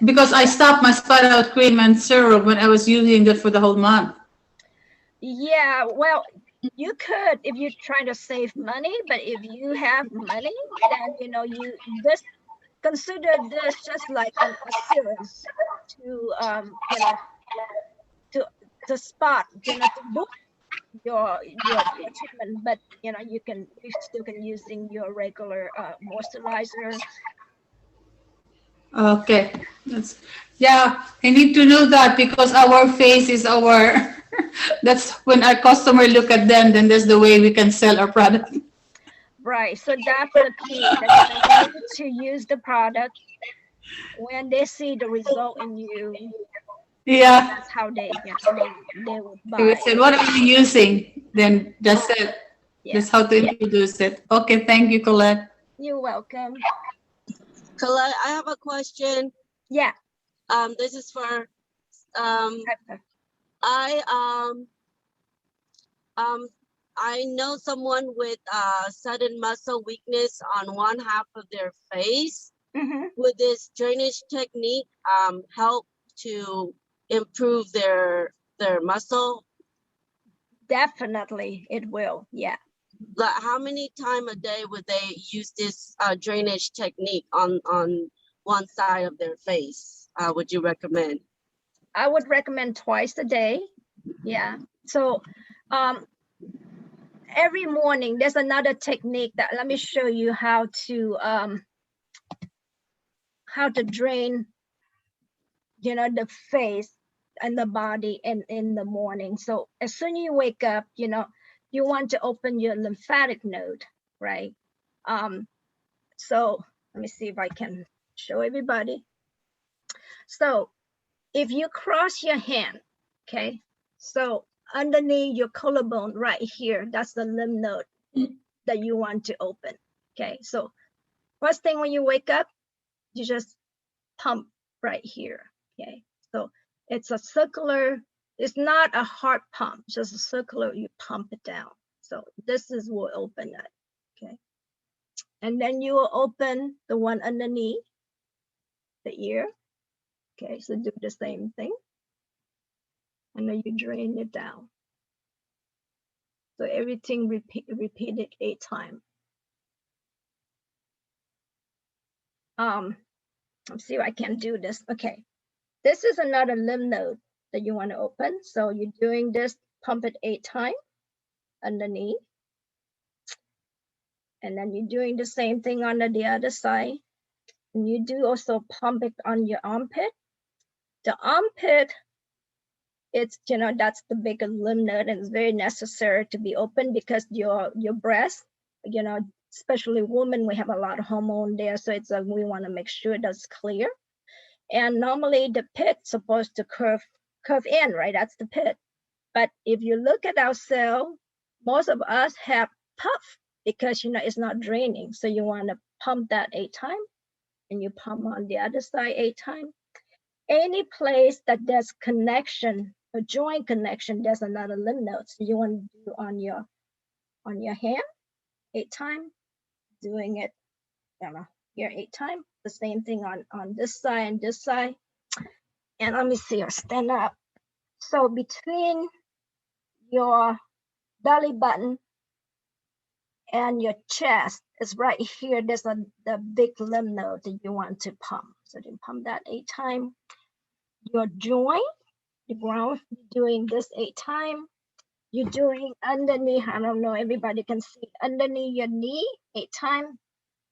Because I stopped my spot out cream and serum when I was using that for the whole month. Yeah, well, you could if you're trying to save money, but if you have money, then you consider this just like a serum to spot, to boost your treatment, but you still can using your regular moisturizer. Okay. Yeah, I need to know that because our face is our, that's when our customer look at them, then that's the way we can sell our product. Right, so that's the key, that you need to use the product when they see the result in you. Yeah. That's how they would buy. They would say, what are you using? Then that's it. Yeah. That's how to introduce it. Okay, thank you, Colette. You're welcome. Colette, I have a question. Yeah. This is for I know someone with sudden muscle weakness on one half of their face. Mm-hmm. Would this drainage technique help to improve their muscle? Definitely, it will. Yeah. Like how many times a day would they use this drainage technique on one side of their face? Would you recommend? I would recommend twice a day. Yeah. So every morning there's another technique that, let me show you how how to drain, you know, the face and the body in the morning. So as soon as you wake up, you know, you want to open your lymphatic node, right? So let me see if I can show everybody. So if you cross your hand, okay, so underneath your collarbone right here, that's the lymph node that you want to open. Okay, so first thing when you wake up, you just pump right here. Okay, so it's a circular, it's not a hard pump, just a circular, you pump it down. So this is what will open it. Okay, and then you will open the one underneath the ear. Okay, so do the same thing. And then you drain it down. So everything repeated 8 times. Let's see if I can do this. Okay, this is another lymph node that you want to open. So you're doing this, pump it 8 times underneath. And then you're doing the same thing on the other side. And you do also pump it on your armpit. The armpit, it's, you know, that's the bigger lymph node, and it's very necessary to be open because your breast, you know, especially women, we have a lot of hormone there. So it's we want to make sure that's clear. And normally the pit's supposed to curve in, right? That's the pit. But if you look at our cell, most of us have puff because, you know, it's not draining. So you want to pump that 8 times, and you pump on the other side 8 times. Any place that there's connection, a joint connection, there's another lymph node. So you want to do on your hand 8 times, doing it, you know, here 8 times. The same thing on this side and this side. And let me see, I'll stand up. So between your belly button and your chest is right here. There's the big lymph node that you want to pump. So you pump that 8 times. Your joint, the ground, doing this 8 times. You're doing underneath, I don't know, everybody can see, underneath your knee 8 times,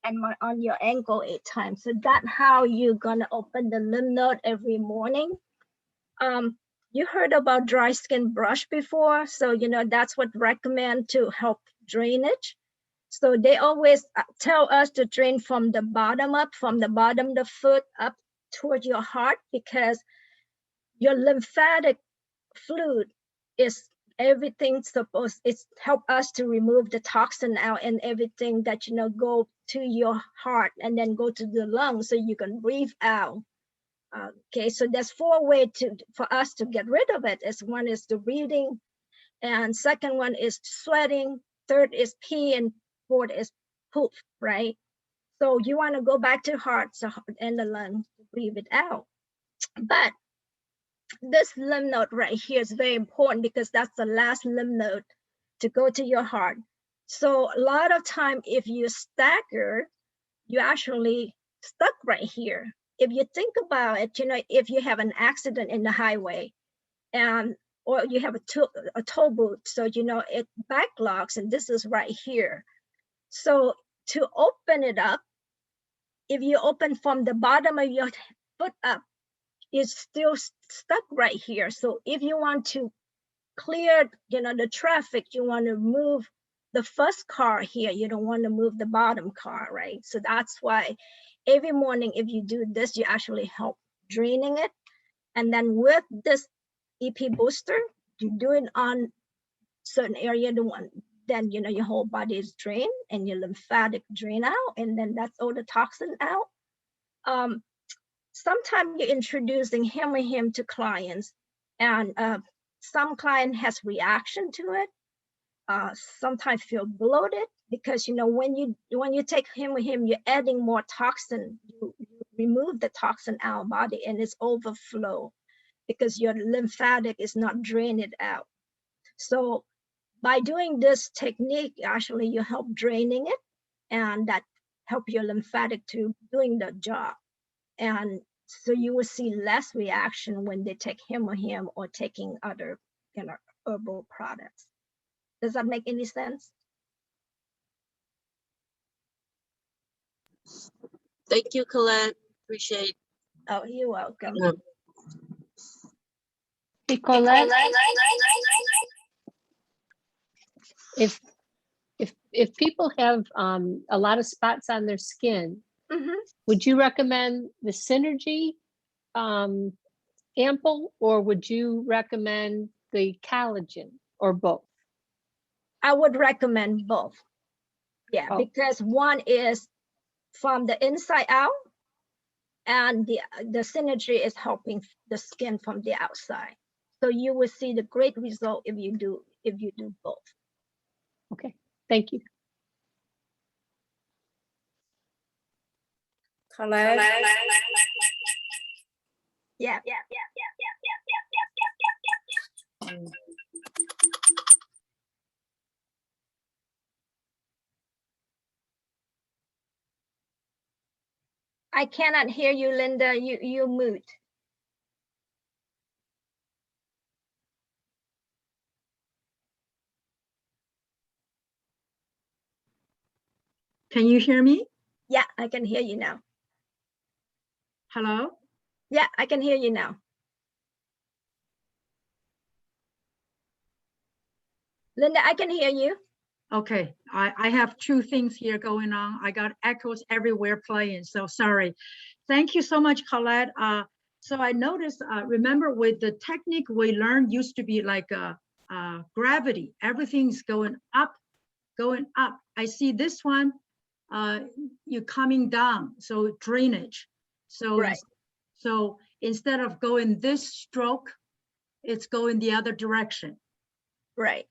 and on your ankle 8 times. So that's how you're gonna open the lymph node every morning. You heard about dry skin brush before, so you know that's what recommend to help drainage. So they always tell us to drain from the bottom up, from the bottom of the foot up toward your heart, because your lymphatic fluid is everything supposed, it's help us to remove the toxin out and everything that, you know, go to your heart and then go to the lungs so you can breathe out. Okay, so there's 4 ways for us to get rid of it. Is one is the breathing, and second one is sweating, third is pee, and fourth is poop, right? So you want to go back to heart and the lungs to breathe it out. But this lymph node right here is very important because that's the last lymph node to go to your heart. So a lot of time, if you stagger, you actually stuck right here. If you think about it, you know, if you have an accident in the highway, or you have a toll booth, so you know it backlogs, and this is right here. So to open it up, if you open from the bottom of your foot up, it's still stuck right here. So if you want to clear, you know, the traffic, you want to move the first car here, you don't want to move the bottom car, right? So that's why every morning, if you do this, you actually help draining it. And then with this EP booster, you do it on certain area, then, you know, your whole body is drained and your lymphatic drain out, and then that's all the toxin out. Sometimes you're introducing hem to clients, and some client has reaction to it. Sometimes feel bloated because, you know, when you take hem, you're adding more toxin. You remove the toxin out of body, and it's overflow because your lymphatic is not drained out. So by doing this technique, actually you help draining it, and that help your lymphatic to doing the job. And so you will see less reaction when they take hem or taking other, you know, herbal products. Does that make any sense? Thank you, Colette. Appreciate. Oh, you're welcome. Yeah. Hey, Colette, if people have a lot of spots on their skin, Mhm. would you recommend the Synergy Ampoule, or would you recommend the collagen, or both? I would recommend both. Yeah, Oh. because one is from the inside out, and the Synergy is helping the skin from the outside. So you will see the great result if you do both. Okay, thank you. Colette, Yeah. I cannot hear you, Linda. You mute. Can you hear me? Yeah, I can hear you now. Hello? Yeah, I can hear you now. Linda, I can hear you. Okay, I have two things here going on. I got echoes everywhere playing, so sorry. Thank you so much, Colette. So I noticed, remember with the technique we learned used to be like gravity. Everything's going up, going up. I see this one, you're coming down, so drainage. So, Right. so instead of going this stroke, it's going the other direction. Right.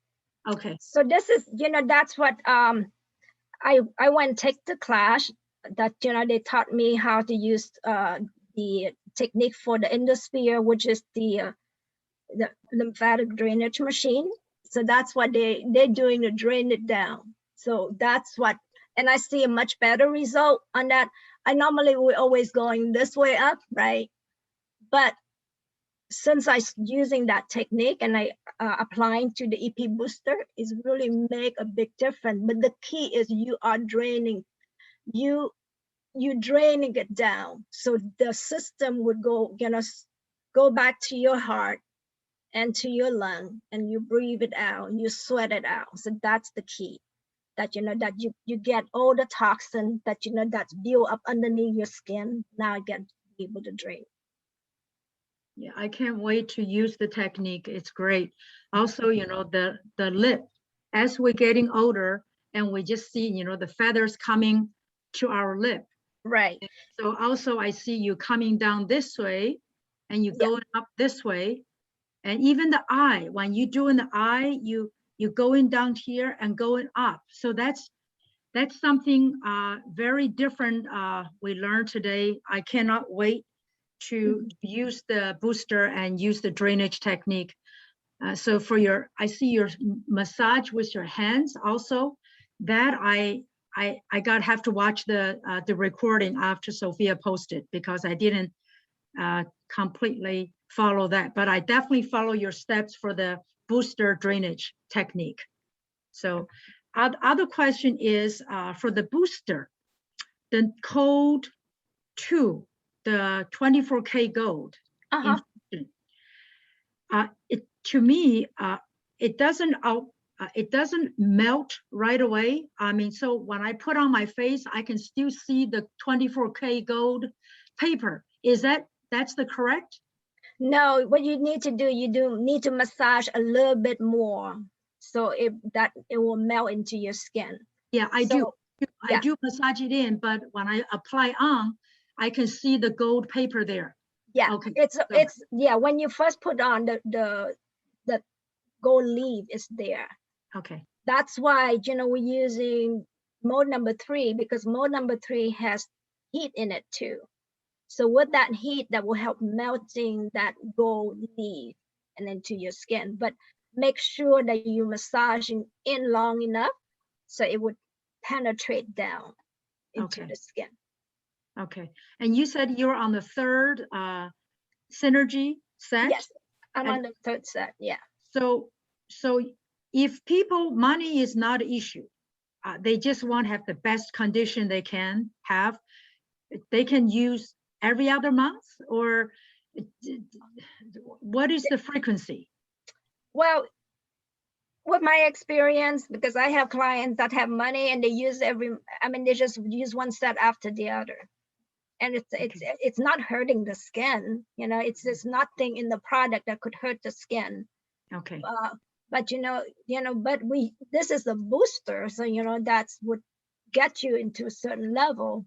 Okay. So this is, that's what I went and take the class that, they taught me how to use the technique for the endosphere, which is the lymphatic drainage machine. So that's what they're doing to drain it down. So that's what, and I see a much better result on that. I normally we're always going this way up, right? But since I using that technique and I applying to the EP booster, is really make a big difference. But the key is you are draining, you draining it down, so the system would go go back to your heart and to your lung, and you breathe it out, you sweat it out. So that's the key, that that you get all the toxin that that's built up underneath your skin. Now you get able to drain. Yeah, I can't wait to use the technique. It's great. Also, the lip, as we're getting older and we just see, the feathers coming to our lip. Right. So also I see you coming down this way and you going up this way. And even the eye, when you doing the eye, you going down here and going up. So that's something very different we learned today. I cannot wait to use the booster and use the drainage technique. So for I see your massage with your hands also, that I have to watch the recording after Sophia posted, because I didn't completely follow that, but I definitely follow your steps for the booster drainage technique. So other question is for the booster, the code 2, the 24K gold. To me, it doesn't melt right away. I mean, so when I put on my face, I can still see the 24K gold paper. Is that's the correct? No, what you need to do, you need to massage a little bit more, so it will melt into your skin. Yeah, I do massage it in, but when I apply on, I can see the gold paper there. Yeah, okay. It's when you first put on the gold leaf is there. Okay. That's why we're using mode number 3, because mode number 3 has heat in it too. So with that heat, that will help melting that gold leaf and into your skin. But make sure that you massaging in long enough so it would penetrate down into the skin. Okay. And you said you're on the 3rd Synergy set? Yes, I'm on the 3rd set. Yeah. So if money is not an issue, they just want to have the best condition they can have, they can use every other month, or what is the frequency? Well, with my experience, because I have clients that have money and they use they just use one set after the other. And it's not hurting the skin, it's just nothing in the product that could hurt the skin. Okay. But this is a booster, so that's would get you into a certain level.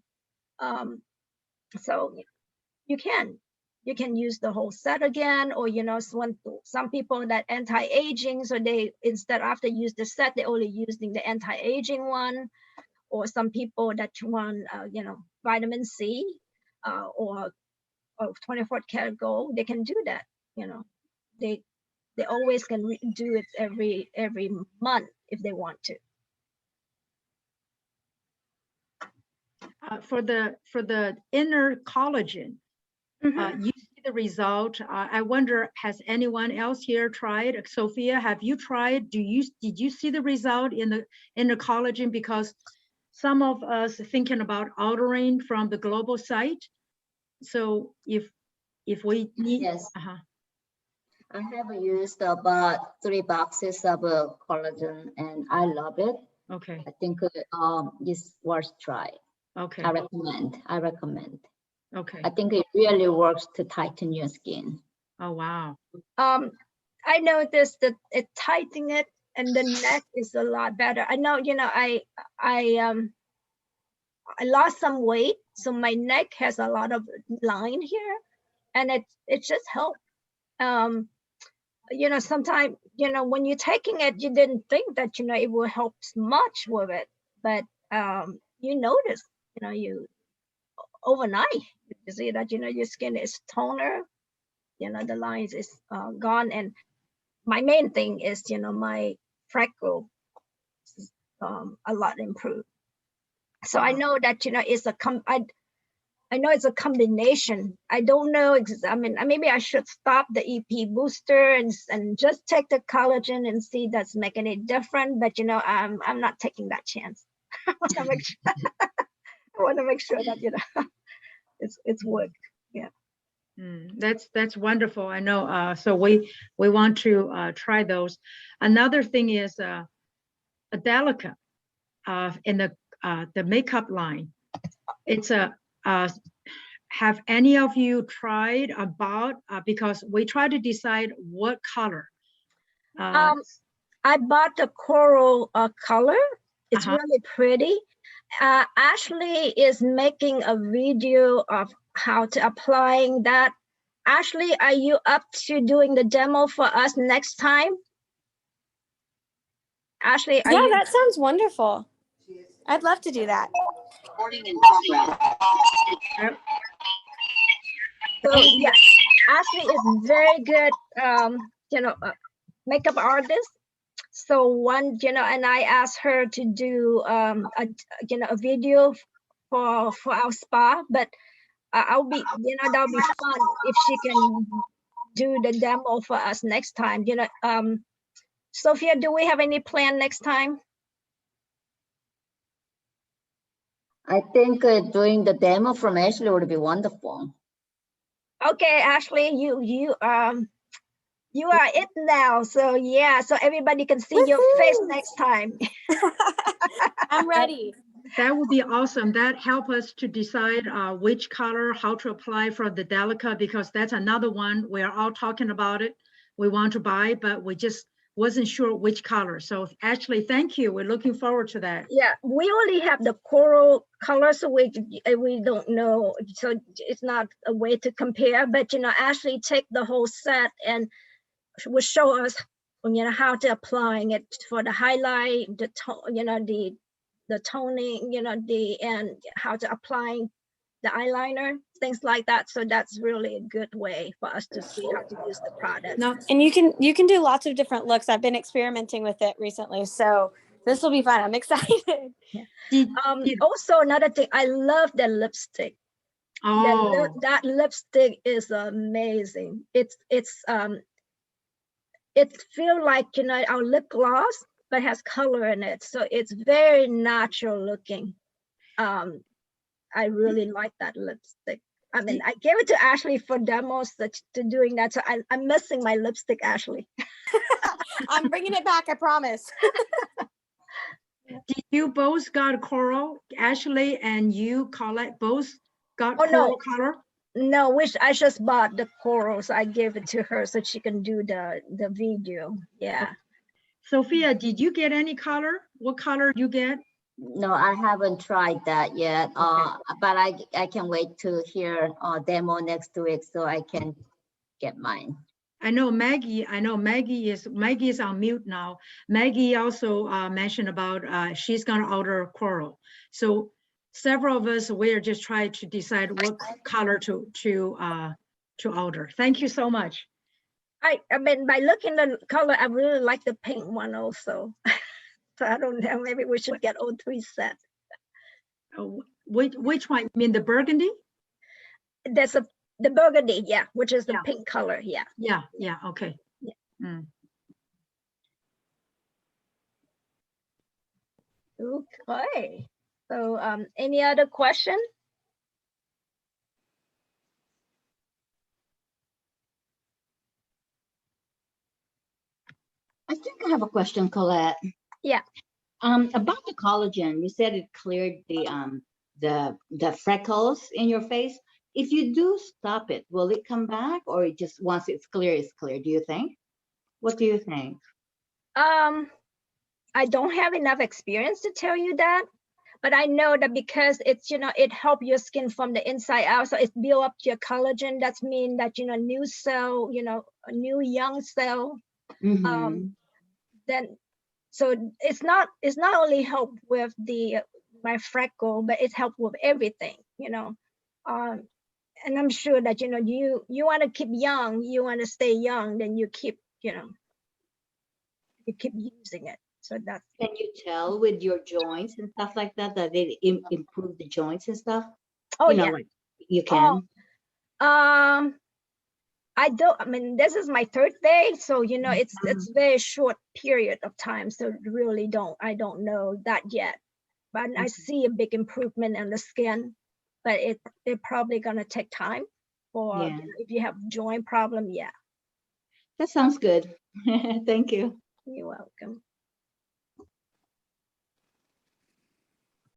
So you can use the whole set again, or some people that anti-aging, so they instead after use the set, they're only using the anti-aging one, or some people that want vitamin C or 24 karat gold, they can do that. They always can do it every month if they want to. For the inner collagen, you see the result. I wonder, has anyone else here tried? Sophia, have you tried? Did you see the result in the inner collagen? Because some of us thinking about ordering from the global site. So if we need, yes, I have used about 3 boxes of collagen, and I love it. Okay. I think it's worth try. Okay. I recommend. Okay. I think it really works to tighten your skin. Oh wow. I noticed that it tightening it, and the neck is a lot better. I know, I lost some weight, so my neck has a lot of line here, and it just helped. Sometimes, when you're taking it, you didn't think that, it will help much with it, but you notice, you overnight, you see that, your skin is toner, the lines is gone. And my main thing is, my freckle a lot improved. So I know that, I know it's a combination. I don't know. Maybe I should stop the EP booster and just take the collagen and see that's making it different. But I'm not taking that chance. I want to make sure that it's worked. Yeah. That's wonderful. I know. So we want to try those. Another thing is Adelica in the makeup line. It's a have any of you tried about because we try to decide what color? I bought the coral color. It's really pretty. Ashley is making a video of how to applying that. Ashley, are you up to doing the demo for us next time? Ashley, yeah, that sounds wonderful. I'd love to do that. Recording in progress. So yeah, Ashley is very good, makeup artist. So and I asked her to do a video for our spa, but I'll be, that'll be fun if she can do the demo for us next time. Sophia, do we have any plan next time? I think doing the demo from Ashley would be wonderful. Okay, Ashley, you are it now. So yeah, so everybody can see your face next time. I'm ready. That would be awesome. That help us to decide which color, how to apply for the Delica, because that's another one we're all talking about it. We want to buy, but we just wasn't sure which color. So actually, thank you. We're looking forward to that. Yeah, we only have the coral color, so we don't know. So it's not a way to compare, but Ashley take the whole set and will show us how to applying it for the highlight, the tone, the toning, and how to applying the eyeliner, things like that. So that's really a good way for us to see how to use the product. No, and you can do lots of different looks. I've been experimenting with it recently, so this will be fun. I'm excited. Yeah. Also, another thing, I love the lipstick. Oh, that lipstick is amazing. It feels like our lip gloss, but has color in it, so it's very natural looking. I really like that lipstick. I mean, I gave it to Ashley for demos to doing that. So I'm missing my lipstick, Ashley. I'm bringing it back, I promise. Did you both got coral? Ashley and you, Colette, both got Oh, no. coral color? No, I just bought the corals. I gave it to her so she can do the video. Yeah. Sophia, did you get any color? What color you get? No, I haven't tried that yet. But I can wait to hear demo next week so I can get mine. I know Maggie is on mute now. Maggie also mentioned about she's gonna order coral. So several of us, we're just trying to decide what color to order. Thank you so much. I mean, by looking at the color, I really like the pink one also. So I don't know, maybe we should get all 3 sets. Which one? You mean the burgundy? There's the burgundy, yeah, which is the Yeah. pink color, yeah. Yeah, okay. Yeah. Mm. Okay. So any other question? I think I have a question, Colette. Yeah. About the collagen, you said it cleared the freckles in your face. If you do stop it, will it come back, or it just once it's clear, it's clear? Do you think? What do you think? I don't have enough experience to tell you that, but I know that because it's, it helps your skin from the inside out, so it build up your collagen. That's mean that, new cell, a new young cell. Mhm. Then, so it's not only help with my freckle, but it helps with everything, and I'm sure that, you want to keep young, you want to stay young, then you keep, you keep using it. So that's. Can you tell with your joints and stuff like that that they improve the joints and stuff? Oh, You know, yeah. like you can. I don't. I mean, this is my 3rd day, so it's very short period of time. So really I don't know that yet, but I see a big improvement in the skin. But they're probably gonna take time for Yeah. if you have joint problem. Yeah. That sounds good. Thank you. You're welcome.